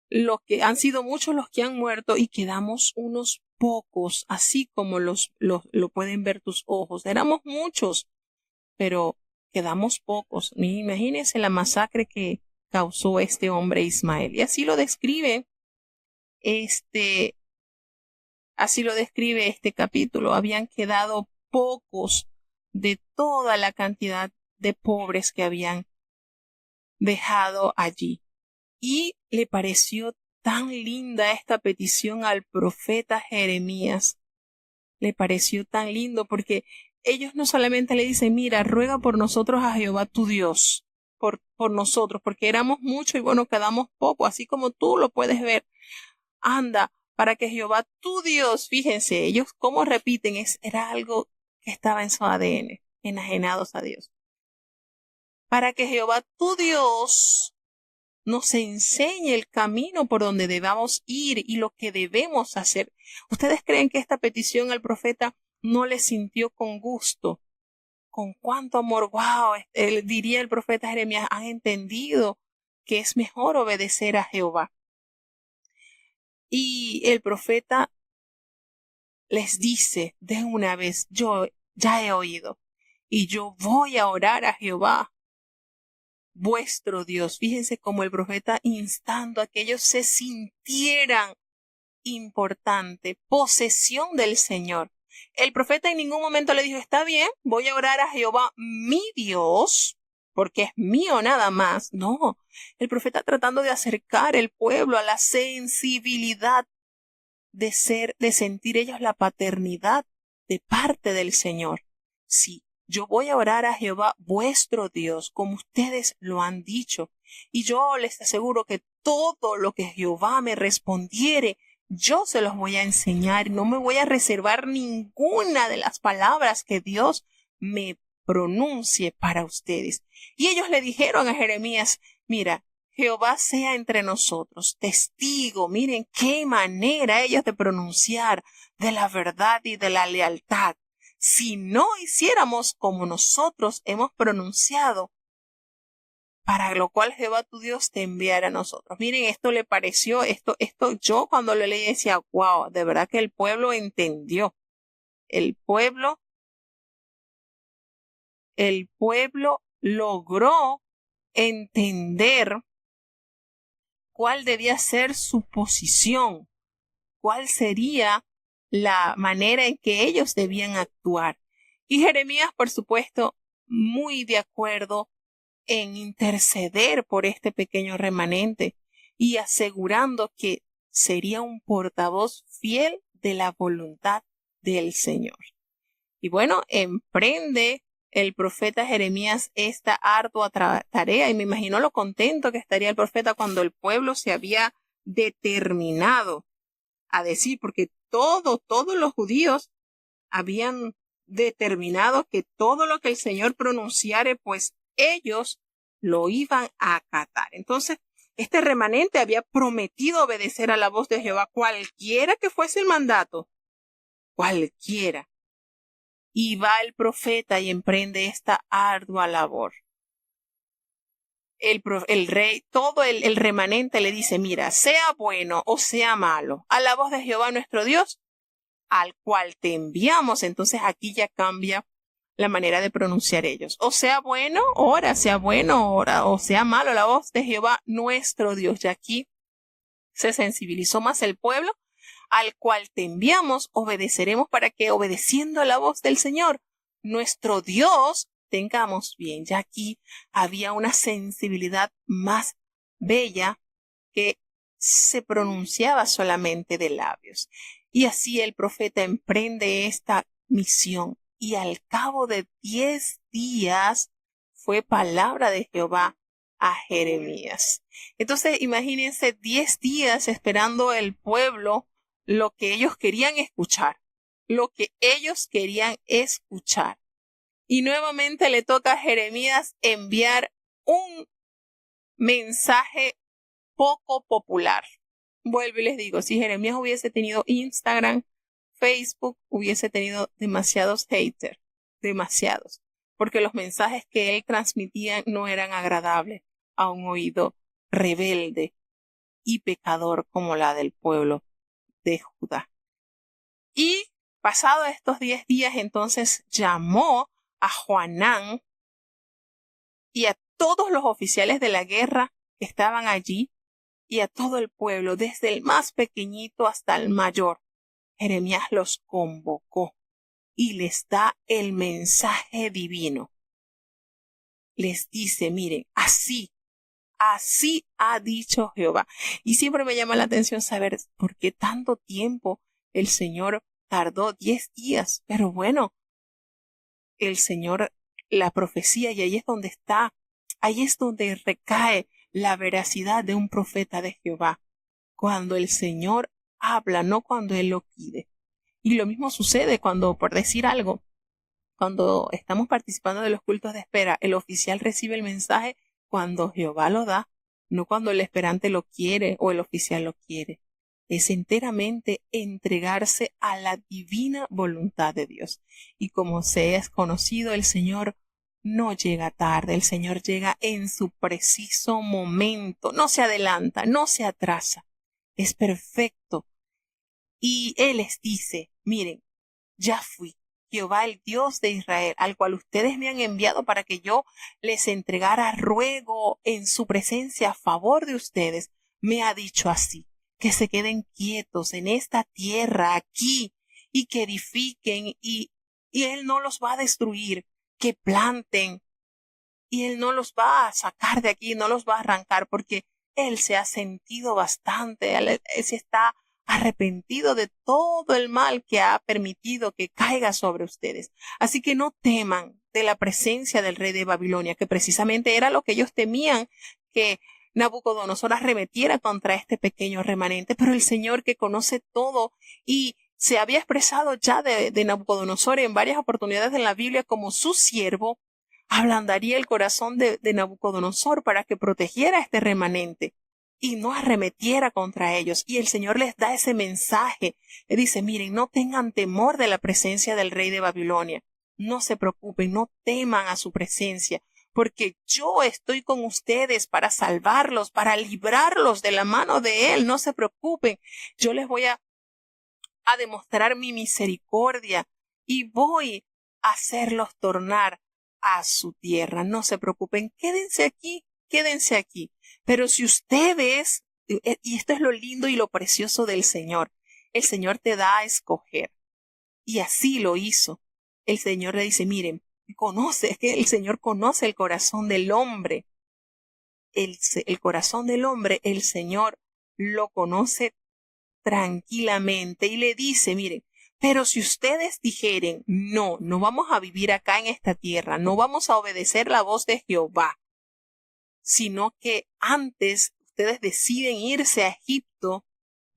los que han sido muchos los que han muerto y quedamos unos pocos, así como lo pueden ver tus ojos. Éramos muchos, pero quedamos pocos. Imagínense la masacre que causó este hombre Ismael. Y así lo describe este capítulo. Habían quedado pocos de toda la cantidad de pobres que habían dejado allí. Y le pareció tan linda esta petición al profeta Jeremías. Le pareció tan lindo porque ellos no solamente le dicen, mira, ruega por nosotros a Jehová tu Dios, por nosotros, porque éramos muchos y bueno, quedamos poco, así como tú lo puedes ver. Anda, para que Jehová tu Dios, fíjense, ellos cómo repiten, era algo que estaba en su ADN, enajenados a Dios. Para que Jehová tu Dios nos enseñe el camino por donde debamos ir y lo que debemos hacer. ¿Ustedes creen que esta petición al profeta no le sintió con gusto? Con cuánto amor, wow, diría el profeta Jeremías, han entendido que es mejor obedecer a Jehová. Y el profeta les dice de una vez, yo ya he oído y yo voy a orar a Jehová vuestro Dios. Fíjense cómo el profeta instando a que ellos se sintieran importante, posesión del Señor. El profeta en ningún momento le dijo, está bien, voy a orar a Jehová mi Dios, porque es mío nada más. No, el profeta tratando de acercar el pueblo a la sensibilidad de sentir ellos la paternidad de parte del Señor. Sí, yo voy a orar a Jehová vuestro Dios, como ustedes lo han dicho. Y yo les aseguro que todo lo que Jehová me respondiere, yo se los voy a enseñar. No me voy a reservar ninguna de las palabras que Dios me pronuncie para ustedes. Y ellos le dijeron a Jeremías, mira, Jehová sea entre nosotros, testigo. Miren qué manera ellos de pronunciar de la verdad y de la lealtad. Si no hiciéramos como nosotros hemos pronunciado, para lo cual Jehová tu Dios te enviará a nosotros. Miren, esto le pareció, esto yo cuando lo leí decía, wow, de verdad que el pueblo entendió. El pueblo logró entender cuál debía ser su posición, cuál sería la manera en que ellos debían actuar. Y Jeremías, por supuesto, muy de acuerdo en interceder por este pequeño remanente y asegurando que sería un portavoz fiel de la voluntad del Señor. Y bueno, emprende el profeta Jeremías esta ardua tarea y me imagino lo contento que estaría el profeta cuando el pueblo se había determinado a decir, porque todos los judíos habían determinado que todo lo que el Señor pronunciare, pues ellos lo iban a acatar. Entonces, este remanente había prometido obedecer a la voz de Jehová, cualquiera que fuese el mandato, cualquiera. Y va el profeta y emprende esta ardua labor. El rey, todo el remanente le dice, mira, sea bueno o sea malo, a la voz de Jehová nuestro Dios, al cual te enviamos. Entonces aquí ya cambia la manera de pronunciar ellos. O sea bueno, ora, o sea malo, la voz de Jehová nuestro Dios. Y aquí se sensibilizó más el pueblo, al cual te enviamos, obedeceremos para que obedeciendo a la voz del Señor, nuestro Dios, tengamos bien. Ya aquí había una sensibilidad más bella que se pronunciaba solamente de labios. Y así el profeta emprende esta misión. Y al cabo de 10 días fue palabra de Jehová a Jeremías. Entonces, imagínense 10 días esperando el pueblo lo que ellos querían escuchar. Y nuevamente le toca a Jeremías enviar un mensaje poco popular. Vuelvo y les digo, si Jeremías hubiese tenido Instagram, Facebook, hubiese tenido demasiados haters, demasiados, porque los mensajes que él transmitía no eran agradables a un oído rebelde y pecador como la del pueblo de Judá. Y pasado estos 10 días, entonces llamó a Joanán y a todos los oficiales de la guerra que estaban allí y a todo el pueblo, desde el más pequeñito hasta el mayor. Jeremías los convocó y les da el mensaje divino. Les dice, miren, así ha dicho Jehová. Y siempre me llama la atención saber por qué tanto tiempo el Señor tardó 10 días. Pero bueno, el Señor, la profecía, y ahí es donde recae la veracidad de un profeta de Jehová. Cuando el Señor habla, no cuando Él lo pide. Y lo mismo sucede cuando, por decir algo, cuando estamos participando de los cultos de espera, el oficial recibe el mensaje cuando Jehová lo da, no cuando el esperante lo quiere o el oficial lo quiere. Es enteramente entregarse a la divina voluntad de Dios. Y como se es conocido, el Señor no llega tarde, el Señor llega en su preciso momento, no se adelanta, no se atrasa, es perfecto. Y Él les dice, miren, ya fui, Jehová el Dios de Israel, al cual ustedes me han enviado para que yo les entregara ruego en su presencia a favor de ustedes, me ha dicho así, que se queden quietos en esta tierra aquí y que edifiquen y Él no los va a destruir, que planten y Él no los va a sacar de aquí, no los va a arrancar porque Él se ha sentido bastante, Él se está arrepentido de todo el mal que ha permitido que caiga sobre ustedes. Así que no teman, de la presencia del rey de Babilonia, que precisamente era lo que ellos temían, que Nabucodonosor arremetiera contra este pequeño remanente. Pero el Señor, que conoce todo y se había expresado ya de Nabucodonosor en varias oportunidades en la Biblia como su siervo, ablandaría el corazón de Nabucodonosor para que protegiera a este remanente y no arremetiera contra ellos. Y el Señor les da ese mensaje. Le dice, miren, no tengan temor de la presencia del rey de Babilonia. No se preocupen, no teman a su presencia, porque yo estoy con ustedes para salvarlos, para librarlos de la mano de él. No se preocupen, yo les voy a demostrar mi misericordia y voy a hacerlos tornar a su tierra. No se preocupen, quédense aquí, quédense aquí. Pero si ustedes, y esto es lo lindo y lo precioso del Señor, el Señor te da a escoger. Y así lo hizo. El Señor le dice, miren, es que el Señor conoce el corazón del hombre. El corazón del hombre, el Señor lo conoce tranquilamente y le dice, miren, pero si ustedes dijeren, no vamos a vivir acá en esta tierra, no vamos a obedecer la voz de Jehová, sino que antes ustedes deciden irse a Egipto,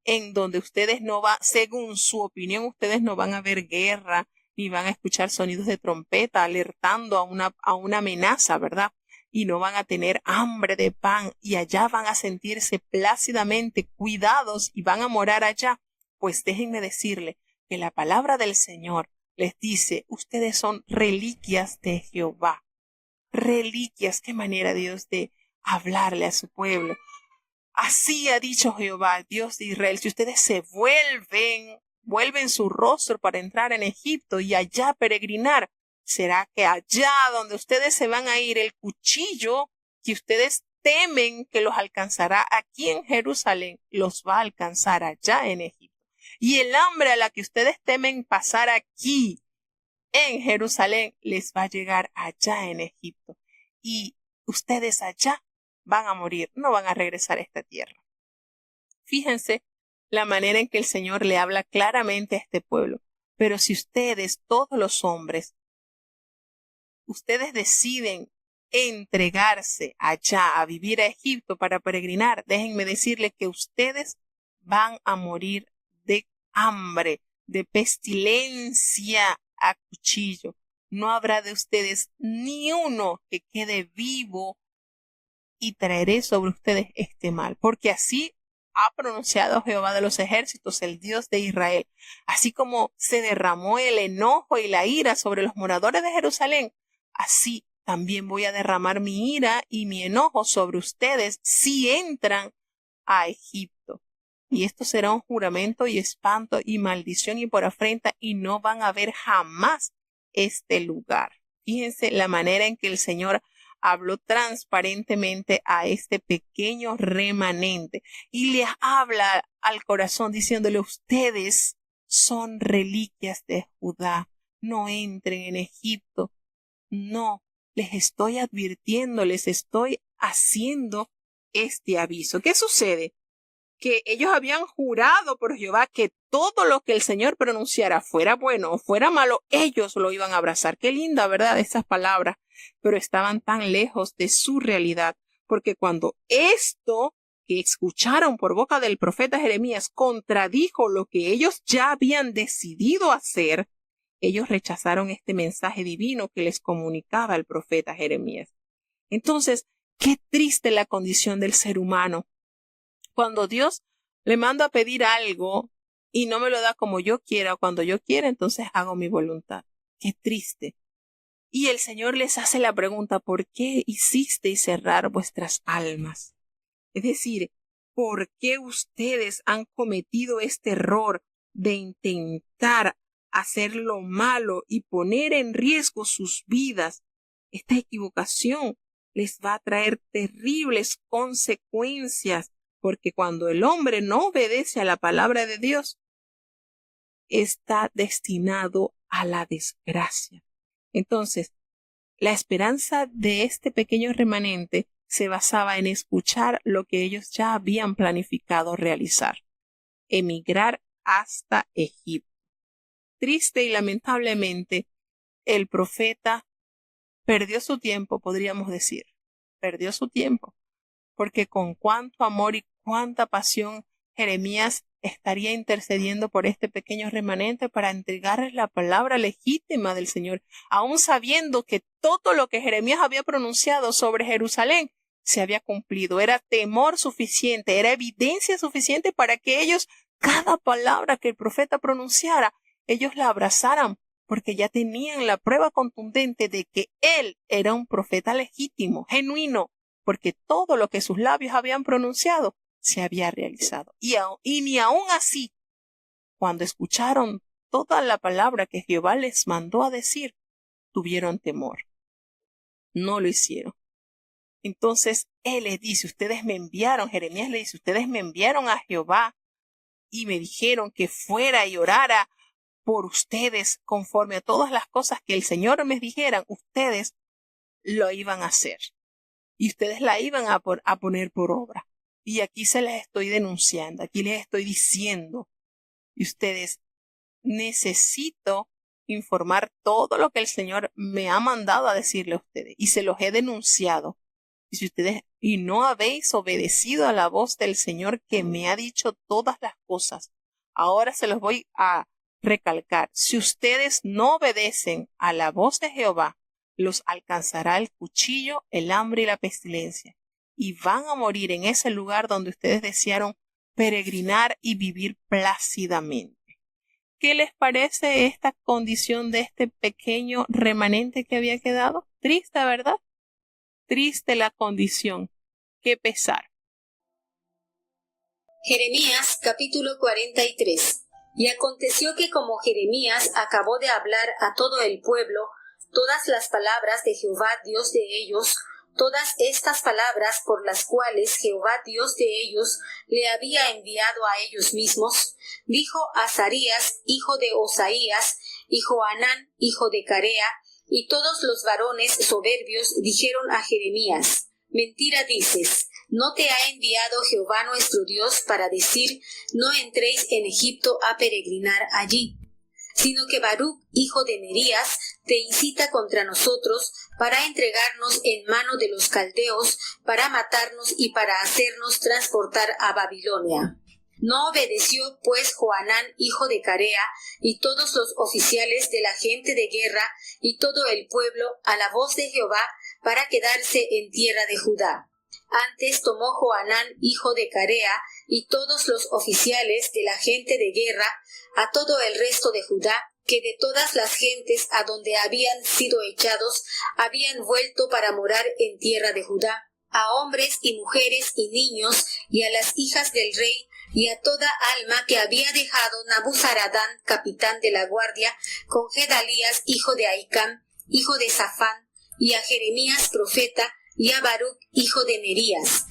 en donde ustedes no van, según su opinión, ustedes no van a ver guerra, ni van a escuchar sonidos de trompeta alertando a una amenaza, ¿verdad? Y no van a tener hambre de pan y allá van a sentirse plácidamente cuidados y van a morar allá. Pues déjenme decirle que la palabra del Señor les dice, ustedes son reliquias de Jehová. Reliquias, qué manera Dios de hablarle a su pueblo. Así ha dicho Jehová, Dios de Israel, si ustedes se vuelven su rostro para entrar en Egipto y allá peregrinar, será que allá donde ustedes se van a ir, el cuchillo que ustedes temen que los alcanzará aquí en Jerusalén, los va a alcanzar allá en Egipto. Y el hambre a la que ustedes temen pasar aquí en Jerusalén, les va a llegar allá en Egipto. Y ustedes allá van a morir, no van a regresar a esta tierra. Fíjense la manera en que el Señor le habla claramente a este pueblo. Pero si ustedes, todos los hombres, ustedes deciden entregarse allá a vivir a Egipto para peregrinar, déjenme decirles que ustedes van a morir de hambre, de pestilencia a cuchillo. No habrá de ustedes ni uno que quede vivo y traeré sobre ustedes este mal, porque así ha pronunciado Jehová de los ejércitos, el Dios de Israel. Así como se derramó el enojo y la ira sobre los moradores de Jerusalén, así también voy a derramar mi ira y mi enojo sobre ustedes si entran a Egipto. Y esto será un juramento y espanto y maldición y por afrenta, y no van a ver jamás este lugar. Fíjense la manera en que el Señor habló transparentemente a este pequeño remanente y les habla al corazón diciéndole, ustedes son reliquias de Judá, no entren en Egipto, no, les estoy advirtiendo, les estoy haciendo este aviso. ¿Qué sucede? Que ellos habían jurado por Jehová que todo lo que el Señor pronunciara, fuera bueno o fuera malo, ellos lo iban a abrazar. Qué linda, ¿verdad?, esas palabras, pero estaban tan lejos de su realidad, porque cuando esto que escucharon por boca del profeta Jeremías contradijo lo que ellos ya habían decidido hacer, ellos rechazaron este mensaje divino que les comunicaba el profeta Jeremías. Entonces, qué triste la condición del ser humano. Cuando Dios le manda a pedir algo y no me lo da como yo quiera o cuando yo quiera, entonces hago mi voluntad. Qué triste. Y el Señor les hace la pregunta, ¿por qué hicisteis cerrar vuestras almas? Es decir, ¿por qué ustedes han cometido este error de intentar hacer lo malo y poner en riesgo sus vidas? Esta equivocación les va a traer terribles consecuencias, porque cuando el hombre no obedece a la palabra de Dios, está destinado a la desgracia. Entonces, la esperanza de este pequeño remanente se basaba en escuchar lo que ellos ya habían planificado realizar: emigrar hasta Egipto. Triste y lamentablemente, el profeta perdió su tiempo, podríamos decir. Perdió su tiempo, porque con cuánto amor y cuánta pasión Jeremías estaría intercediendo por este pequeño remanente para entregarles la palabra legítima del Señor, aun sabiendo que todo lo que Jeremías había pronunciado sobre Jerusalén se había cumplido. Era temor suficiente, era evidencia suficiente para que ellos, cada palabra que el profeta pronunciara, ellos la abrazaran, porque ya tenían la prueba contundente de que él era un profeta legítimo, genuino, porque todo lo que sus labios habían pronunciado se había realizado. Y ni aun así, cuando escucharon toda la palabra que Jehová les mandó a decir, tuvieron temor. No lo hicieron. Entonces él les dice, ustedes me enviaron, Jeremías le dice, ustedes me enviaron a Jehová y me dijeron que fuera y orara por ustedes conforme a todas las cosas que el Señor me dijeran, ustedes lo iban a hacer y ustedes la iban a poner por obra. Y aquí se les estoy denunciando, aquí les estoy diciendo, y ustedes, necesito informar todo lo que el Señor me ha mandado a decirle a ustedes y se los he denunciado. Y si ustedes no habéis obedecido a la voz del Señor que me ha dicho todas las cosas, ahora se los voy a recalcar. Si ustedes no obedecen a la voz de Jehová, los alcanzará el cuchillo, el hambre y la pestilencia, y van a morir en ese lugar donde ustedes desearon peregrinar y vivir plácidamente. ¿Qué les parece esta condición de este pequeño remanente que había quedado? Triste, ¿verdad? Triste la condición. Qué pesar. Jeremías capítulo 43. Y aconteció que como Jeremías acabó de hablar a todo el pueblo todas las palabras de Jehová Dios de ellos, todas estas palabras por las cuales Jehová Dios de ellos le había enviado a ellos mismos, dijo Azarías, hijo de Osaías, y Johanán, hijo de Carea, y todos los varones soberbios dijeron a Jeremías, mentira dices, ¿no te ha enviado Jehová nuestro Dios para decir, no entréis en Egipto a peregrinar allí? Sino que Baruc, hijo de Nerías, te incita contra nosotros para entregarnos en mano de los caldeos, para matarnos y para hacernos transportar a Babilonia. No obedeció pues Johanán, hijo de Carea, y todos los oficiales de la gente de guerra, y todo el pueblo, a la voz de Jehová, para quedarse en tierra de Judá. Antes tomó Johanán, hijo de Carea, y todos los oficiales de la gente de guerra, a todo el resto de Judá, que de todas las gentes a donde habían sido echados, habían vuelto para morar en tierra de Judá, a hombres y mujeres y niños, y a las hijas del rey, y a toda alma que había dejado Nabuzaradán, capitán de la guardia, con Gedalías, hijo de Ahicam, hijo de Safán, y a Jeremías, profeta, y a Baruc, hijo de Nerías.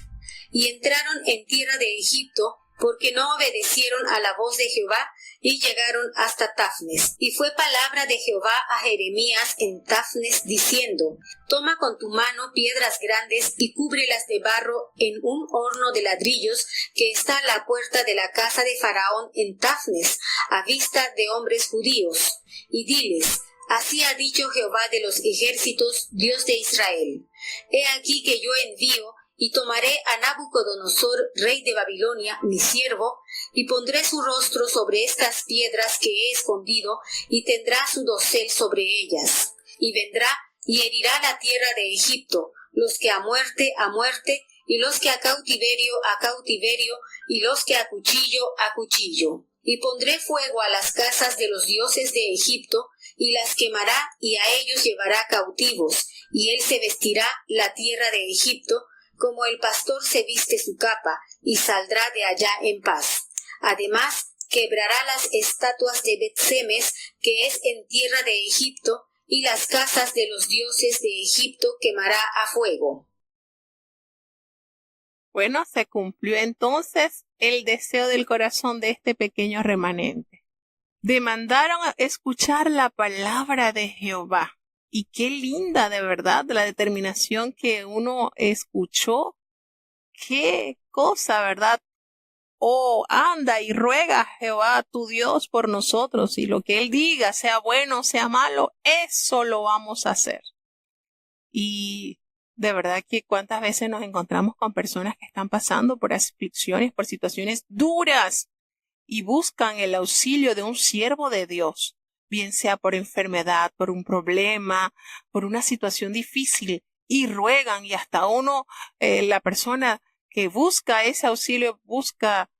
Y entraron en tierra de Egipto, porque no obedecieron a la voz de Jehová, y llegaron hasta Tafnes. Y fue palabra de Jehová a Jeremías en Tafnes, diciendo, toma con tu mano piedras grandes y cúbrelas de barro en un horno de ladrillos que está a la puerta de la casa de Faraón en Tafnes, a vista de hombres judíos. Y diles, así ha dicho Jehová de los ejércitos, Dios de Israel. He aquí que yo envío, y tomaré a Nabucodonosor, rey de Babilonia, mi siervo, y pondré su rostro sobre estas piedras que he escondido, y tendrá su dosel sobre ellas. Y vendrá y herirá la tierra de Egipto, los que a muerte, y los que a cautiverio, y los que a cuchillo. Y pondré fuego a las casas de los dioses de Egipto, y las quemará, y a ellos llevará cautivos, y él se vestirá la tierra de Egipto, como el pastor se viste su capa, y saldrá de allá en paz. Además, quebrará las estatuas de Bet-Semes, que es en tierra de Egipto, y las casas de los dioses de Egipto quemará a fuego. Bueno, se cumplió entonces el deseo del corazón de este pequeño remanente. Demandaron escuchar la palabra de Jehová. Y qué linda, de verdad, la determinación que uno escuchó. Qué cosa, ¿verdad? Oh, anda y ruega a Jehová tu Dios por nosotros, y lo que Él diga, sea bueno o sea malo, eso lo vamos a hacer. Y de verdad que cuántas veces nos encontramos con personas que están pasando por aflicciones, por situaciones duras y buscan el auxilio de un siervo de Dios, bien sea por enfermedad, por un problema, por una situación difícil, y ruegan, y hasta la persona que busca ese auxilio, busca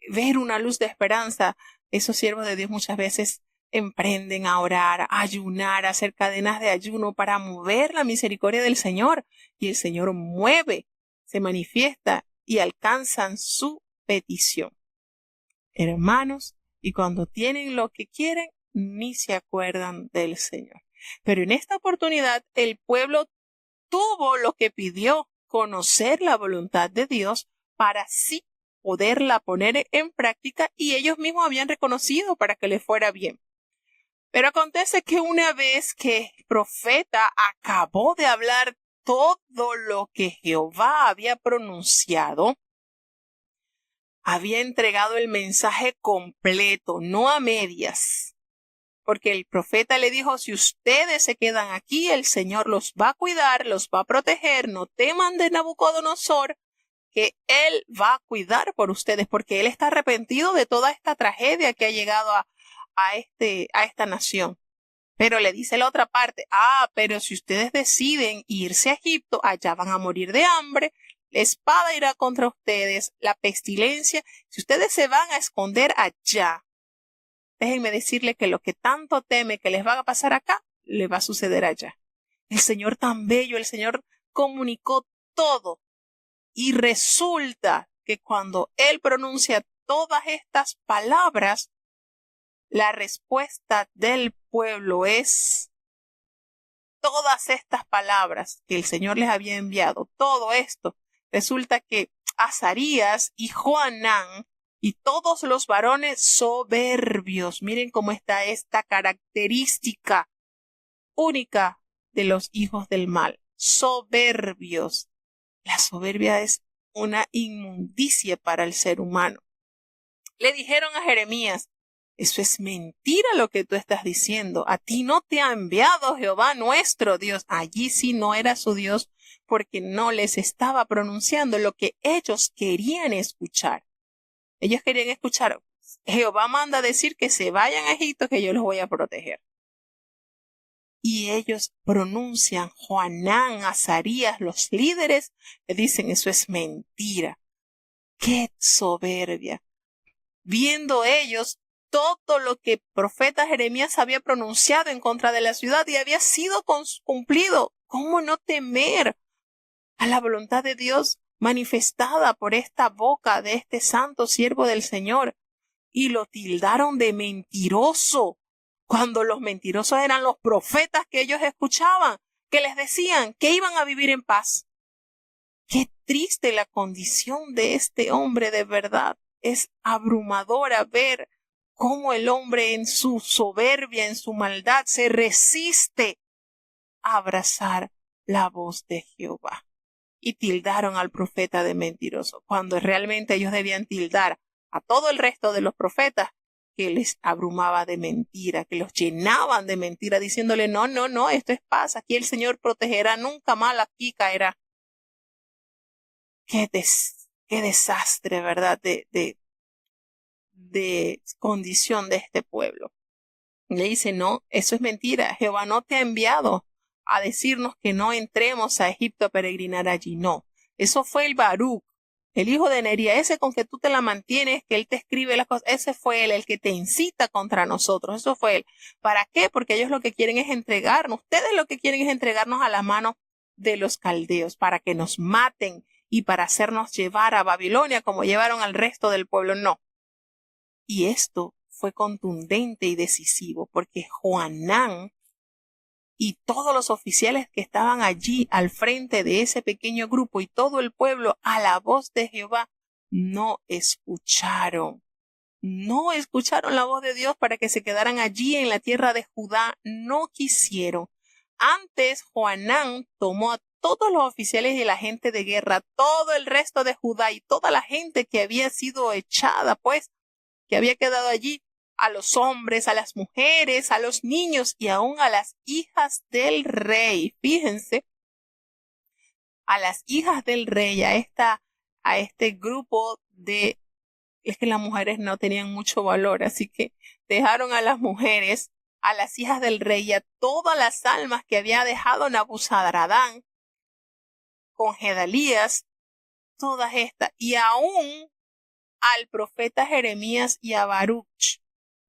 ver una luz de esperanza. Esos siervos de Dios muchas veces emprenden a orar, a ayunar, a hacer cadenas de ayuno para mover la misericordia del Señor, y el Señor mueve, se manifiesta y alcanzan su petición. Hermanos, y cuando tienen lo que quieren, ni se acuerdan del Señor. Pero en esta oportunidad el pueblo tuvo lo que pidió, conocer la voluntad de Dios para así poderla poner en práctica, y ellos mismos habían reconocido para que les fuera bien. Pero acontece que una vez que el profeta acabó de hablar todo lo que Jehová había pronunciado, había entregado el mensaje completo, no a medias. Porque el profeta le dijo, si ustedes se quedan aquí, el Señor los va a cuidar, los va a proteger, no teman de Nabucodonosor, que Él va a cuidar por ustedes, porque Él está arrepentido de toda esta tragedia que ha llegado a esta nación. Pero le dice la otra parte, pero si ustedes deciden irse a Egipto, allá van a morir de hambre, la espada irá contra ustedes, la pestilencia, si ustedes se van a esconder allá, déjenme decirle que lo que tanto teme que les va a pasar acá, le va a suceder allá. El Señor tan bello, el Señor comunicó todo. Y resulta que cuando Él pronuncia todas estas palabras, la respuesta del pueblo es todas estas palabras que el Señor les había enviado, todo esto. Resulta que Azarías y Joanán y todos los varones soberbios, miren cómo está esta característica única de los hijos del mal, soberbios. La soberbia es una inmundicia para el ser humano. Le dijeron a Jeremías, eso es mentira lo que tú estás diciendo. A ti no te ha enviado Jehová nuestro Dios. Allí sí no era su Dios, porque no les estaba pronunciando lo que ellos querían escuchar. Ellos querían escuchar, Jehová manda decir que se vayan a Egipto, que yo los voy a proteger. Y ellos pronuncian, Joanán, Azarías, los líderes, le dicen, eso es mentira. ¡Qué soberbia! Viendo ellos todo lo que el profeta Jeremías había pronunciado en contra de la ciudad y había sido cumplido, ¿cómo no temer a la voluntad de Dios manifestada por esta boca de este santo siervo del Señor? Y lo tildaron de mentiroso, cuando los mentirosos eran los profetas que ellos escuchaban, que les decían que iban a vivir en paz. Qué triste la condición de este hombre, de verdad. Es abrumadora ver cómo el hombre en su soberbia, en su maldad, se resiste a abrazar la voz de Jehová. Y tildaron al profeta de mentiroso, cuando realmente ellos debían tildar a todo el resto de los profetas que les abrumaba de mentira, que los llenaban de mentira, diciéndole, no, esto es paz, aquí el Señor protegerá, nunca mal aquí caerá. Qué desastre, ¿verdad? De condición de este pueblo. Le dice, no, eso es mentira, Jehová no te ha enviado a decirnos que no entremos a Egipto a peregrinar allí, no. Eso fue el Baruch, el hijo de Nería, ese con que tú te la mantienes, que él te escribe las cosas, ese fue él, el que te incita contra nosotros, eso fue él. ¿Para qué? Porque ellos lo que quieren es entregarnos, ustedes lo que quieren es entregarnos a la mano de los caldeos, para que nos maten y para hacernos llevar a Babilonia como llevaron al resto del pueblo, no. Y esto fue contundente y decisivo, porque Joanán y todos los oficiales que estaban allí al frente de ese pequeño grupo y todo el pueblo a la voz de Jehová no escucharon la voz de Dios para que se quedaran allí en la tierra de Judá, no quisieron. Antes Joanán tomó a todos los oficiales y la gente de guerra, todo el resto de Judá y toda la gente que había sido echada, pues, que había quedado allí, a los hombres, a las mujeres, a los niños y aún a las hijas del rey. Fíjense a las hijas del rey, a este grupo de, es que las mujeres no tenían mucho valor, así que dejaron a las mujeres, a las hijas del rey y a todas las almas que había dejado Nabuzaradán con Gedalías, todas estas, y aún al profeta Jeremías y a Baruch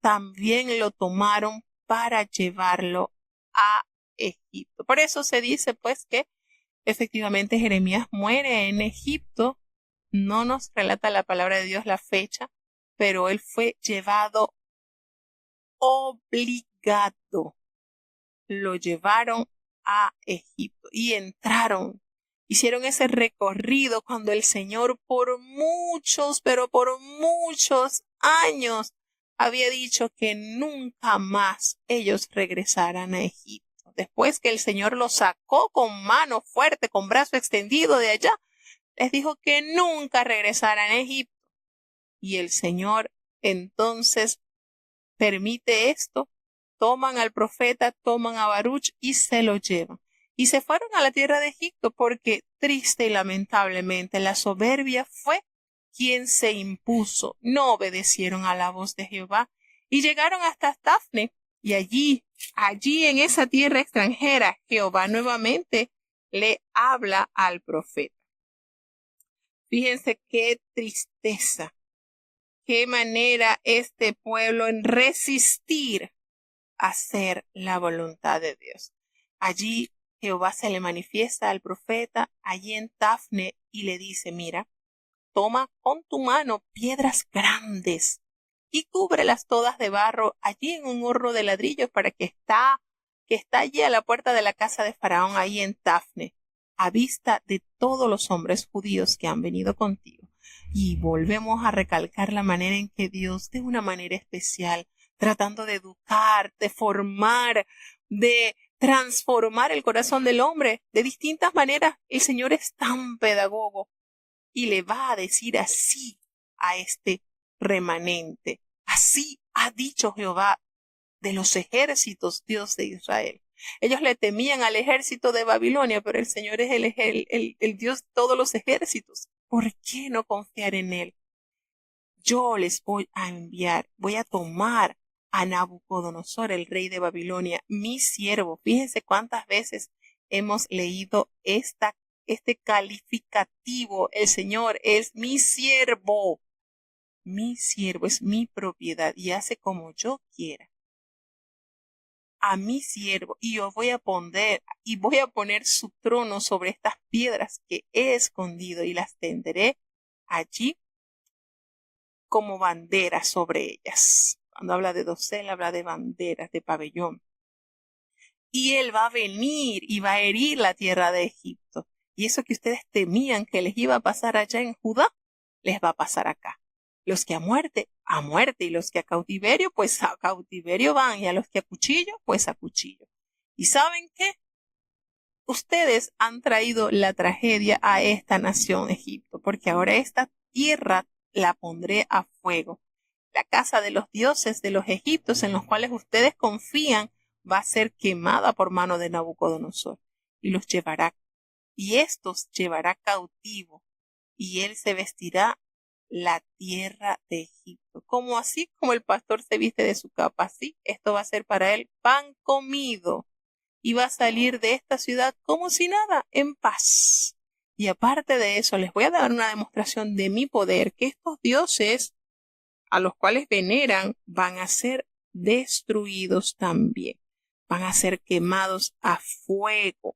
también lo tomaron para llevarlo a Egipto. Por eso se dice pues que efectivamente Jeremías muere en Egipto. No nos relata la palabra de Dios la fecha, pero él fue llevado obligado. Lo llevaron a Egipto y entraron. Hicieron ese recorrido cuando el Señor por muchos, pero por muchos años había dicho que nunca más ellos regresaran a Egipto. Después que el Señor los sacó con mano fuerte, con brazo extendido de allá, les dijo que nunca regresaran a Egipto. Y el Señor entonces permite esto. Toman al profeta, toman a Baruch y se lo llevan. Y se fueron a la tierra de Egipto porque triste y lamentablemente la soberbia fue quien se impuso. No obedecieron a la voz de Jehová y llegaron hasta Tafne. Y allí en esa tierra extranjera, Jehová nuevamente le habla al profeta. Fíjense qué tristeza, qué manera este pueblo en resistir hacer la voluntad de Dios. Allí Jehová se le manifiesta al profeta allí en Tafne y le dice, mira, toma con tu mano piedras grandes y cúbrelas todas de barro allí en un horno de ladrillos para que está allí a la puerta de la casa de Faraón ahí en Tafne, a vista de todos los hombres judíos que han venido contigo. Y volvemos a recalcar la manera en que Dios, de una manera especial, tratando de educar, de formar, de transformar el corazón del hombre de distintas maneras. El Señor es tan pedagogo y le va a decir así a este remanente. Así ha dicho Jehová de los ejércitos, Dios de Israel. Ellos le temían al ejército de Babilonia, pero el Señor es el Dios de todos los ejércitos. ¿Por qué no confiar en Él? Yo les voy a enviar, voy a tomar a Nabucodonosor, el rey de Babilonia, mi siervo. Fíjense cuántas veces hemos leído este calificativo. El Señor es mi siervo. Mi siervo es mi propiedad y hace como yo quiera. A mi siervo, y yo voy a poner su trono sobre estas piedras que he escondido y las tenderé allí como banderas sobre ellas. Cuando habla de dosel, habla de banderas, de pabellón. Y él va a venir y va a herir la tierra de Egipto. Y eso que ustedes temían que les iba a pasar allá en Judá, les va a pasar acá. Los que a muerte, y los que a cautiverio, pues a cautiverio van, y a los que a cuchillo, pues a cuchillo. ¿Y saben qué? Ustedes han traído la tragedia a esta nación Egipto, porque ahora esta tierra la pondré a fuego. La casa de los dioses de los egipcios en los cuales ustedes confían va a ser quemada por mano de Nabucodonosor y los llevará, y estos llevará cautivo, y él se vestirá la tierra de Egipto. Como así como el pastor se viste de su capa, así esto va a ser para él pan comido, y va a salir de esta ciudad como si nada, en paz. Y aparte de eso, les voy a dar una demostración de mi poder, que estos dioses a los cuales veneran van a ser destruidos también. Van a ser quemados a fuego.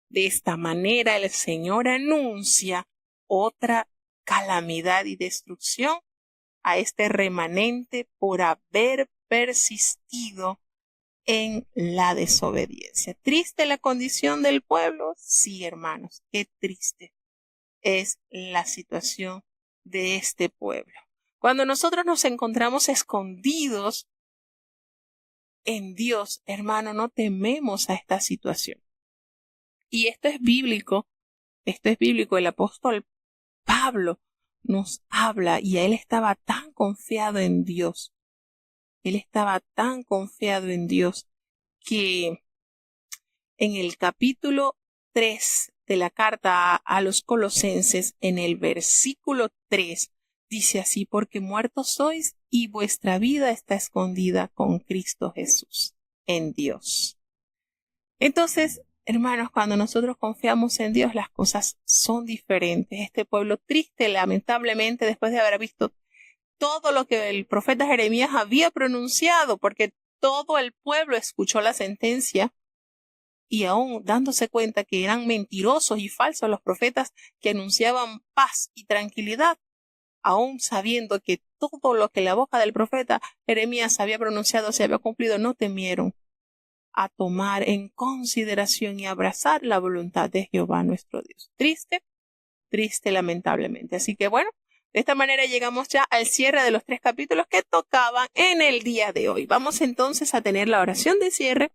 De esta manera el Señor anuncia otra calamidad y destrucción a este remanente por haber persistido en la desobediencia. ¿Triste la condición del pueblo? Sí, hermanos, qué triste es la situación de este pueblo. Cuando nosotros nos encontramos escondidos en Dios, hermano, no tememos a esta situación. Y esto es bíblico, el apóstol Pablo nos habla y él estaba tan confiado en Dios. Él estaba tan confiado en Dios que en el capítulo 3 de la carta a los Colosenses, en el versículo 3, dice así: porque muertos sois y vuestra vida está escondida con Cristo Jesús en Dios. Entonces, hermanos, cuando nosotros confiamos en Dios, las cosas son diferentes. Este pueblo triste, lamentablemente, después de haber visto todo lo que el profeta Jeremías había pronunciado, porque todo el pueblo escuchó la sentencia, y aún dándose cuenta que eran mentirosos y falsos los profetas que anunciaban paz y tranquilidad, aún sabiendo que todo lo que la boca del profeta Jeremías había pronunciado se había cumplido, no temieron a tomar en consideración y abrazar la voluntad de Jehová nuestro Dios. Triste, triste lamentablemente. Así que bueno, de esta manera llegamos ya al cierre de los 3 capítulos que tocaban en el día de hoy. Vamos entonces a tener la oración de cierre.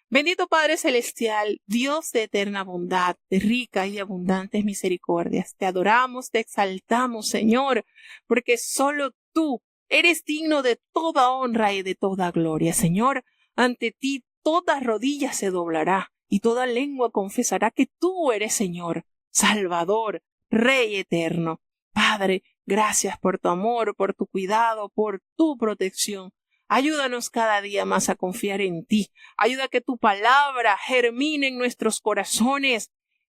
Bendito Padre Celestial, Dios de eterna bondad, de rica y abundantes misericordias, te adoramos, te exaltamos, Señor, porque solo tú eres digno de toda honra y de toda gloria. Señor, ante ti toda rodilla se doblará y toda lengua confesará que tú eres Señor, Salvador, Rey eterno. Padre, gracias por tu amor, por tu cuidado, por tu protección. Ayúdanos cada día más a confiar en ti. Ayuda a que tu palabra germine en nuestros corazones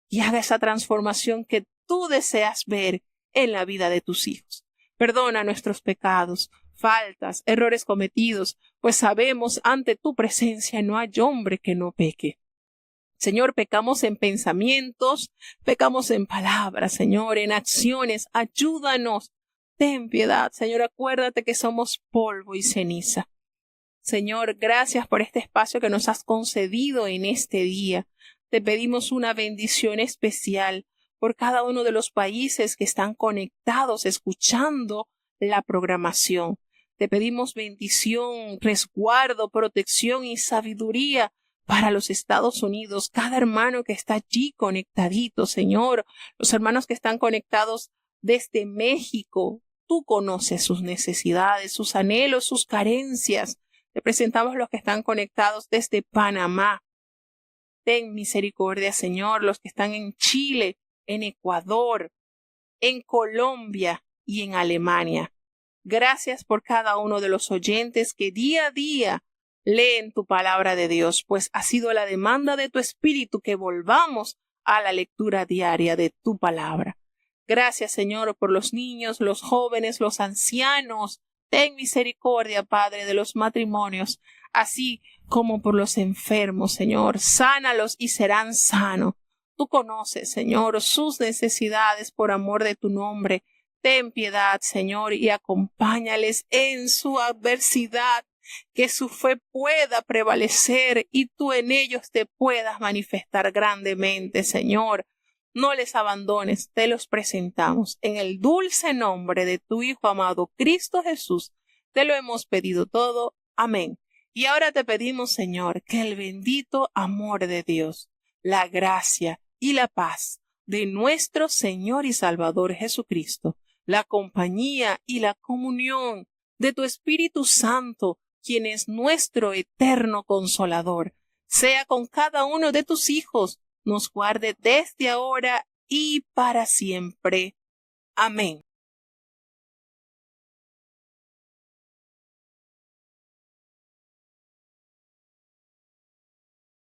y haga esa transformación que tú deseas ver en la vida de tus hijos. Perdona nuestros pecados, faltas, errores cometidos, pues sabemos ante tu presencia no hay hombre que no peque. Señor, pecamos en pensamientos, pecamos en palabras, Señor, en acciones. Ayúdanos. Ten piedad, Señor, acuérdate que somos polvo y ceniza. Señor, gracias por este espacio que nos has concedido en este día. Te pedimos una bendición especial por cada uno de los países que están conectados, escuchando la programación. Te pedimos bendición, resguardo, protección y sabiduría para los Estados Unidos, cada hermano que está allí conectadito, Señor, los hermanos que están conectados desde México. Tú conoces sus necesidades, sus anhelos, sus carencias. Te presentamos los que están conectados desde Panamá. Ten misericordia, Señor, los que están en Chile, en Ecuador, en Colombia y en Alemania. Gracias por cada uno de los oyentes que día a día leen tu palabra de Dios, pues ha sido la demanda de tu Espíritu que volvamos a la lectura diaria de tu palabra. Gracias, Señor, por los niños, los jóvenes, los ancianos. Ten misericordia, Padre, de los matrimonios, así como por los enfermos, Señor. Sánalos y serán sanos. Tú conoces, Señor, sus necesidades por amor de tu nombre. Ten piedad, Señor, y acompáñales en su adversidad, que su fe pueda prevalecer y tú en ellos te puedas manifestar grandemente, Señor. No les abandones, te los presentamos. En el dulce nombre de tu Hijo amado, Cristo Jesús, te lo hemos pedido todo. Amén. Y ahora te pedimos, Señor, que el bendito amor de Dios, la gracia y la paz de nuestro Señor y Salvador Jesucristo, la compañía y la comunión de tu Espíritu Santo, quien es nuestro eterno Consolador, sea con cada uno de tus hijos, nos guarde desde ahora y para siempre. Amén.